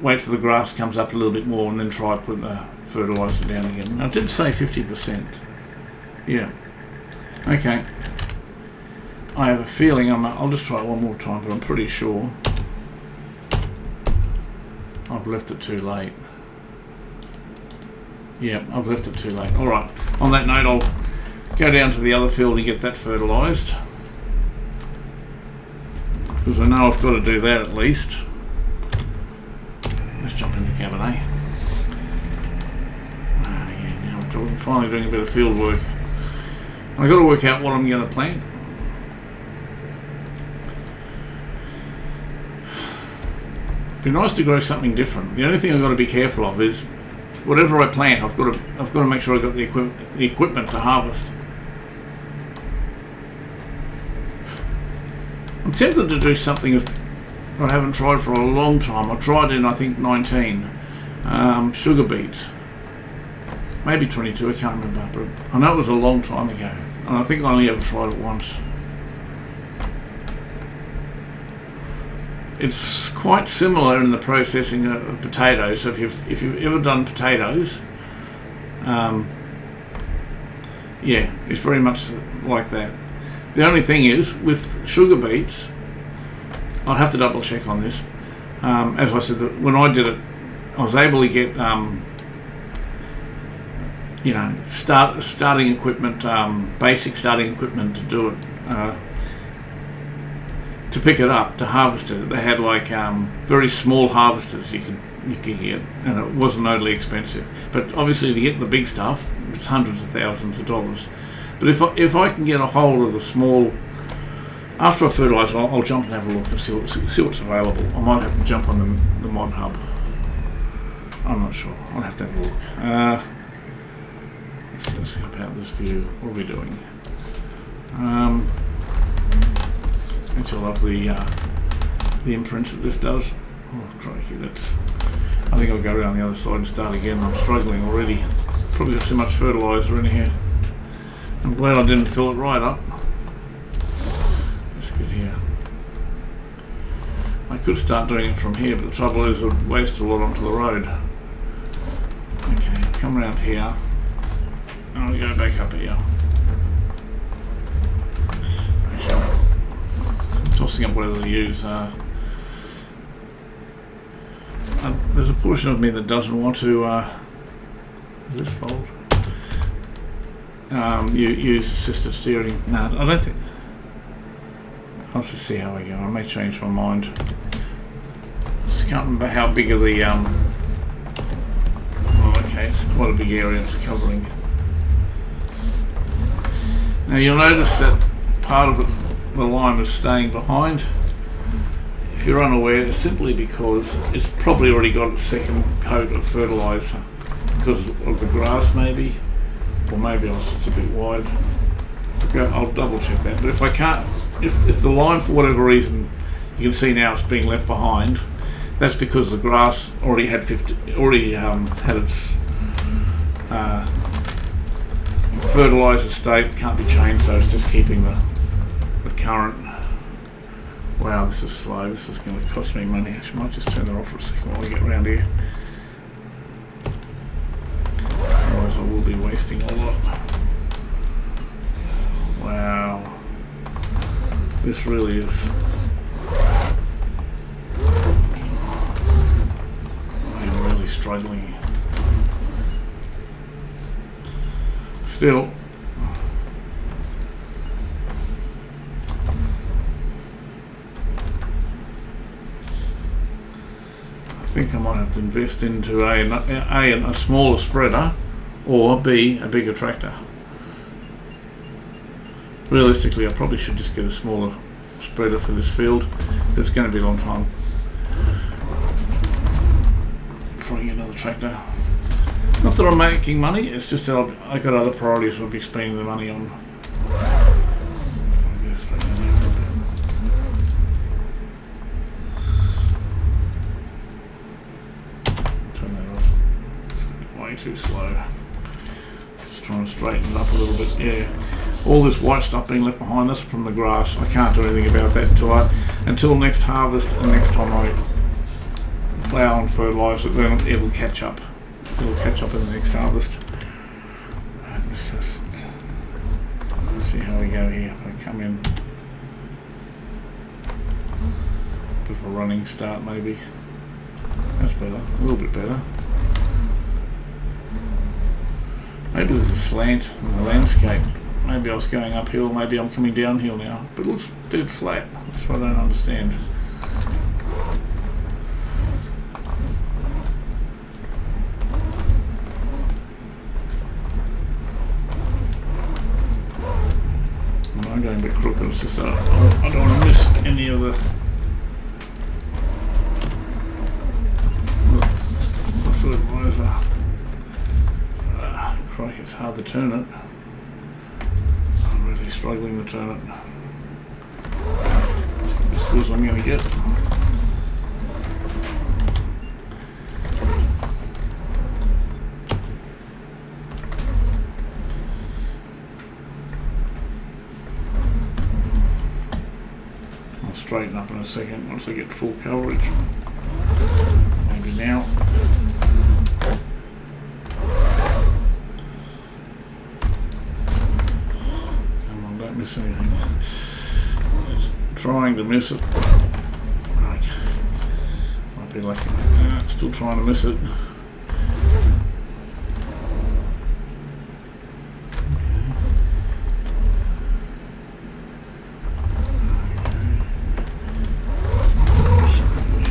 wait till the grass comes up a little bit more and then try putting the fertiliser down again. I did say 50%. Yeah. Okay. I have a feeling I'll just try it one more time, but I'm pretty sure I've left it too late. Yeah, I've left it too late. Alright, on that note, I'll go down to the other field and get that fertilised. Because I know I've got to do that at least. Let's jump into Cabernet. Yeah, now I'm finally doing a bit of field work. I've got to work out what I'm going to plant. It'd be nice to grow something different. The only thing I've got to be careful of is whatever I plant, I've got to make sure I've got the equipment to harvest. I'm tempted to do something I haven't tried for a long time. I tried in, I think, 19 sugar beets, maybe 22. I can't remember, but I know it was a long time ago, and I think I only ever tried it once. It's quite similar in the processing of potatoes. So if you've ever done potatoes, yeah, it's very much like that. The only thing is with sugar beets, I'll have to double check on this. As I said, that when I did it, I was able to get starting equipment, basic starting equipment to do it. To pick it up, to harvest it, they had like very small harvesters you could get, and it wasn't overly expensive. But obviously, to get the big stuff, it's hundreds of thousands of dollars. But if I can get a hold of the small, after I fertilise, I'll jump and have a look and see what's available. I might have to jump on the mod hub. I'm not sure. I'll have to have a look. Let's scope out this view. What are we doing? Actually, I love the imprints that this does. Oh, crikey, I think I'll go around the other side and start again. I'm struggling already. Probably got too much fertiliser in here. I'm glad I didn't fill it right up. Let's get here. I could start doing it from here, but the trouble is it would waste a lot onto the road. Okay, come around here. I'll go back up here. Tossing up whether to use. There's a portion of me that doesn't want to. Is this fold? You use assisted steering. No, I don't think. Let's just see how we go. I may change my mind. Just can't remember how big are the oh, okay, it's quite a big area it's covering. Now you'll notice that part of the lime is staying behind. If you're unaware, it's simply because it's probably already got a second coat of fertiliser because of the grass maybe, or maybe I was just a bit wide. Okay, I'll double check that, but if I can't, if the lime for whatever reason, you can see now it's being left behind, that's because the grass already had had its fertiliser state, can't be changed, so it's just keeping the current. Wow, this is slow. This is going to cost me money. Actually, I might just turn that off for a second while we get around here. Otherwise I will be wasting a lot. Wow. This really is. I'm really struggling. Still. I think I might have to invest into a smaller spreader, or B, a bigger tractor. Realistically, I probably should just get a smaller spreader for this field. It's going to be a long time before I get another tractor. Not that I'm making money, it's just that I've got other priorities I'll be spending the money on. Turn that off. Way too slow. Just trying to straighten it up a little bit. Yeah. All this white stuff being left behind, that's from the grass. I can't do anything about that until next harvest, and next time I plough and fertilise it, then it'll catch up. It'll catch up in the next harvest. Let's see how we go here. If I come in, bit of a running start maybe. That's better, a little bit better. Maybe there's a slant in the landscape. Maybe I was going uphill, maybe I'm coming downhill now. But it looks dead flat. That's what I don't understand. I'm going a bit crooked. It's just I don't want to miss any of the fertiliser. Crikey, it's hard to turn it. Really struggling to turn it. As good as I'm going to get. I'll straighten up in a second once I get full coverage. Maybe now. Miss anything. It's trying to miss it. Right. Might be lucky. Still trying to miss it.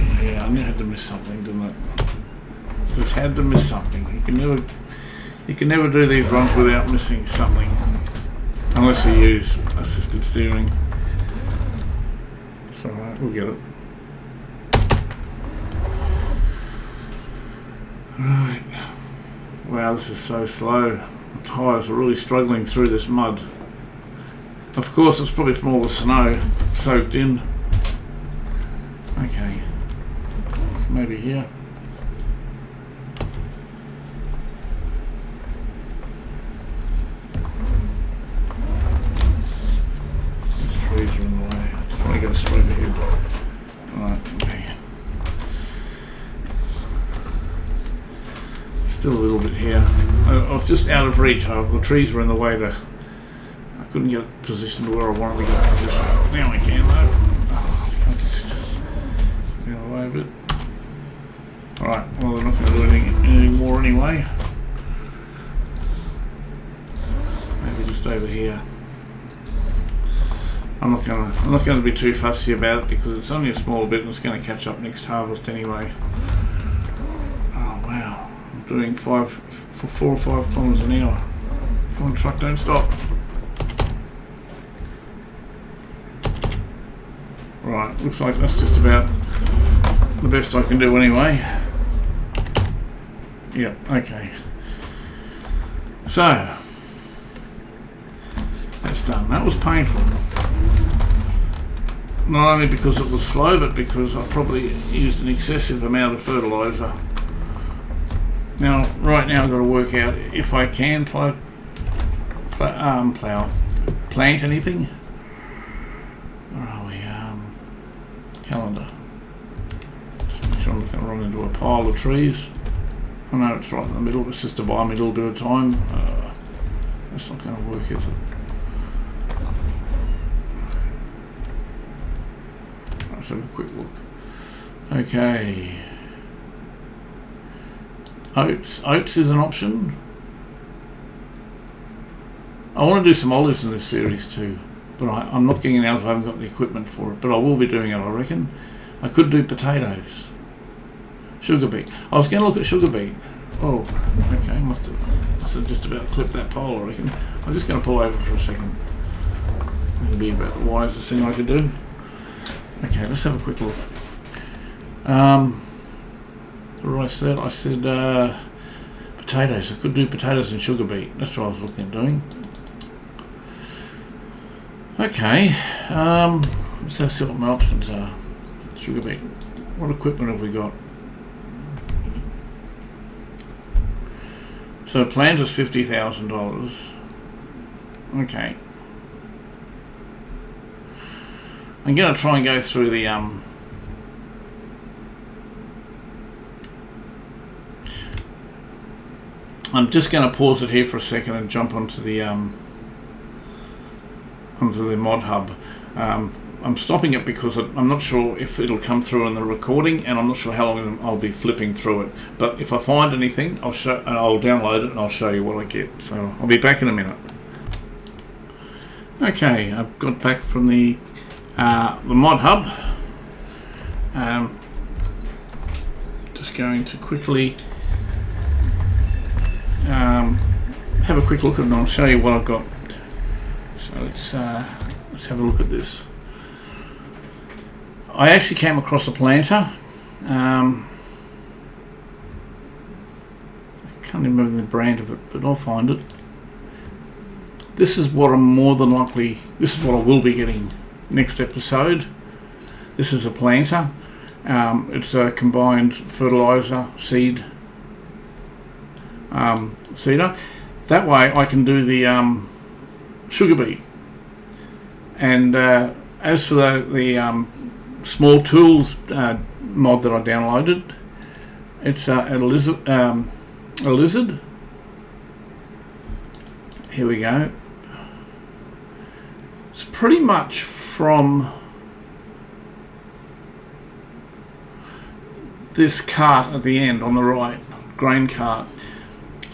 Okay. Yeah, I had to miss something, didn't it? Just had to miss something. You can never do these runs without missing something. Unless you use assisted steering. It's alright, we'll get it. Right. Wow, this is so slow. The tyres are really struggling through this mud. Of course, it's probably from all the snow soaked in. Okay. So maybe here. Straight ahead. Right, okay. Still a little bit here. I was just out of reach. The trees were in the way to. I couldn't get positioned to where I wanted to get positioned. Now I can though. Oh, I can't just get away a bit. Alright, well they're not going to do anything more anyway. Maybe just over here. I'm not going to be too fussy about it because it's only a small bit and it's going to catch up next harvest anyway. Oh wow, I'm doing 4 or 5 kilometers an hour. Come on truck, don't stop. Right, looks like that's just about the best I can do anyway. Yep, okay. So, that's done. That was painful. Not only because it was slow, but because I probably used an excessive amount of fertiliser. Now, right now I've got to work out if I can plant anything. Where are we? Calendar. Just make sure I'm not going to run into a pile of trees. I know it's right in the middle, it's just to buy me a little bit of time. That's not going to work, is it? Let's have a quick look. Okay. Oats is an option. I want to do some olives in this series too, but I'm not getting it out, so I haven't got the equipment for it, but I will be doing it, I reckon. I could do potatoes. Sugar beet. I was going to look at sugar beet. Oh, okay, must have just about clipped that pole, I reckon. I'm just going to pull over for a second. That'll be about the wisest thing I could do. Okay, let's have a quick look. What did I said? I said potatoes. I could do potatoes and sugar beet. That's what I was looking at doing. Okay, let's see what my options are. Sugar beet. What equipment have we got? So plant is $50,000. Okay. I'm going to try and go through the I'm just going to pause it here for a second and jump onto the mod hub. I'm stopping it because I'm not sure if it'll come through in the recording, and I'm not sure how long I'll be flipping through it. But if I find anything, I'll download it and I'll show you what I get. So I'll be back in a minute. Okay, I've got back from the mod hub. Just going to quickly have a quick look at it and I'll show you what I've got. So let's have a look at this. I actually came across a planter. I can't remember the brand of it, but I'll find it. This is what this is what I will be getting next episode. This is a planter. It's a combined fertilizer seeder. That way I can do the sugar beet. And as for the small tools mod that I downloaded, it's a lizard. Here we go. It's pretty much from this cart at the end on the right, grain cart.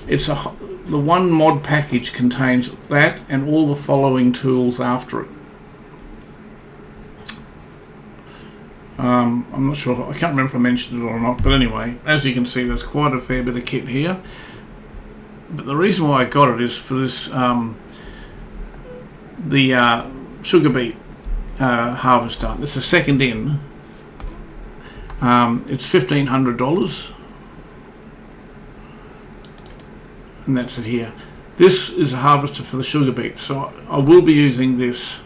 It's the one mod package contains that and all the following tools after it. I'm not sure, I can't remember if I mentioned it or not, but anyway, as you can see, there's quite a fair bit of kit here. But the reason why I got it is for this, the sugar beet harvester. It's the second in. It's $1,500, and that's it here. This is a harvester for the sugar beet, so I will be using this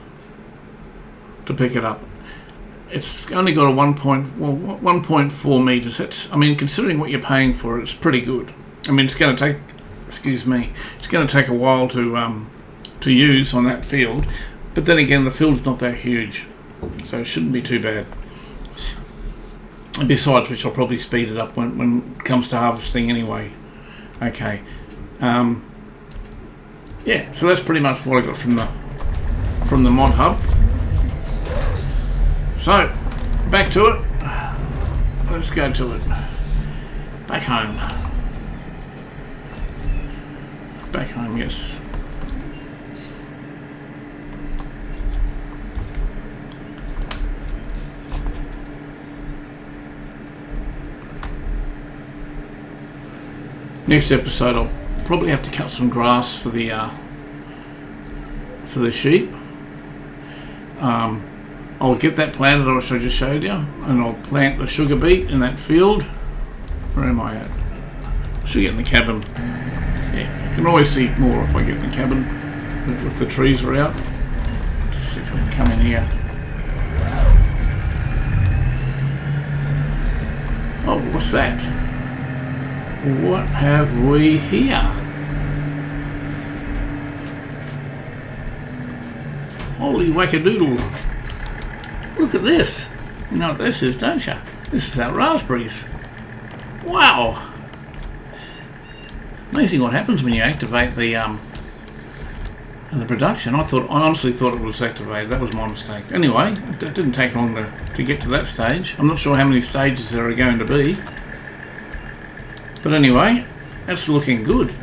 to pick it up. It's only got a 1.4 meters. That's, I mean, considering what you're paying for it, it's pretty good. I mean, it's going to take, excuse me, it's going to take a while to use on that field, but then again, the field's not that huge, so it shouldn't be too bad. And besides which, I'll probably speed it up when it comes to harvesting anyway. Okay. Yeah, so that's pretty much what I got from the mod hub. So, back to it. Let's go to it. Back home. Back home, yes. Next episode I'll probably have to cut some grass for the sheep. I'll get that planted, which I just showed you, and I'll plant the sugar beet in that field. Where am I at? I should get in the cabin. Yeah, you can always see more if I get in the cabin if the trees are out. Just see if I can come in here. Oh, what's that? What have we here? Holy wackadoodle. Look at this. You know what this is, don't you? This is our raspberries. Wow. Amazing what happens when you activate the production. I honestly thought it was activated. That was my mistake. Anyway, it didn't take long to get to that stage. I'm not sure how many stages there are going to be. But anyway, that's looking good.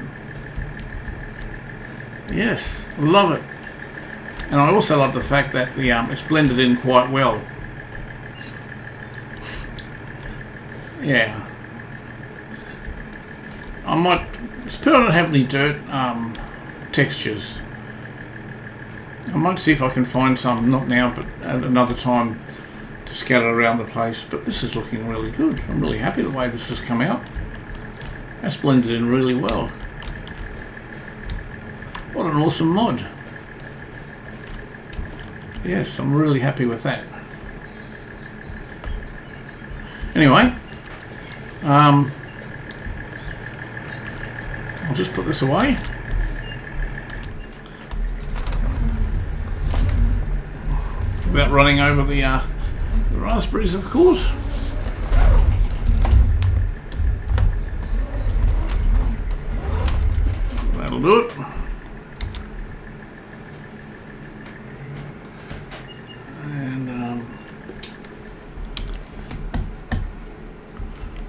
Yes, love it. And I also love the fact that the it's blended in quite well. Yeah. I might... I don't have any dirt textures. I might see if I can find some, not now, but at another time, to scatter around the place. But this is looking really good. I'm really happy the way this has come out. That's blended in really well. What an awesome mod. Yes, I'm really happy with that. Anyway, I'll just put this away. Without running over the raspberries, of course. That'll do it. And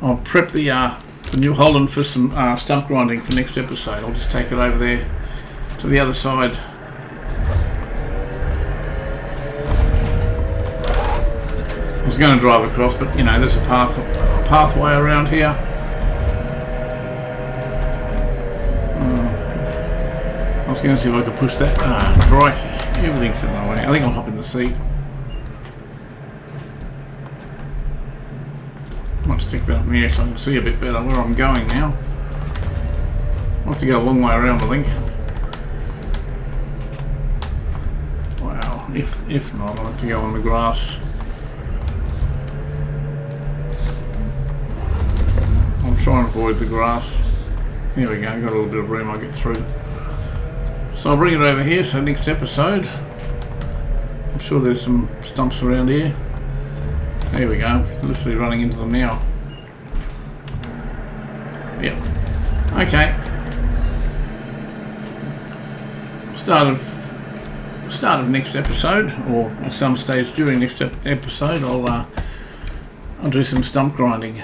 I'll prep the New Holland for some stump grinding for next episode. I'll just take it over there to the other side. I was going to drive across, but you know, there's a pathway around here. I was going to see if I could push that. Right, everything's in my way. I think I'll hop in the seat. Might stick that up in the air so I can see a bit better where I'm going now. I'll have to go a long way around, I think. Wow, if not, I'll have to go on the grass. I'll try and avoid the grass. Here we go, got a little bit of room I'll get through. So I'll bring it over here, so next episode, I'm sure there's some stumps around here. There we go, literally running into them now. Yep. Okay. Start of next episode, or at some stage during next episode, I'll do some stump grinding.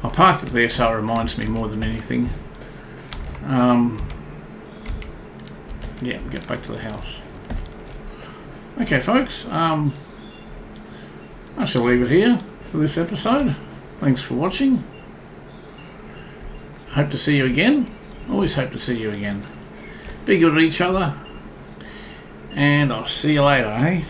I parked it there so it reminds me more than anything. Yeah, get back to the house. Okay, folks. I shall leave it here for this episode. Thanks for watching. Hope to see you again. Always hope to see you again. Be good to each other. And I'll see you later, eh?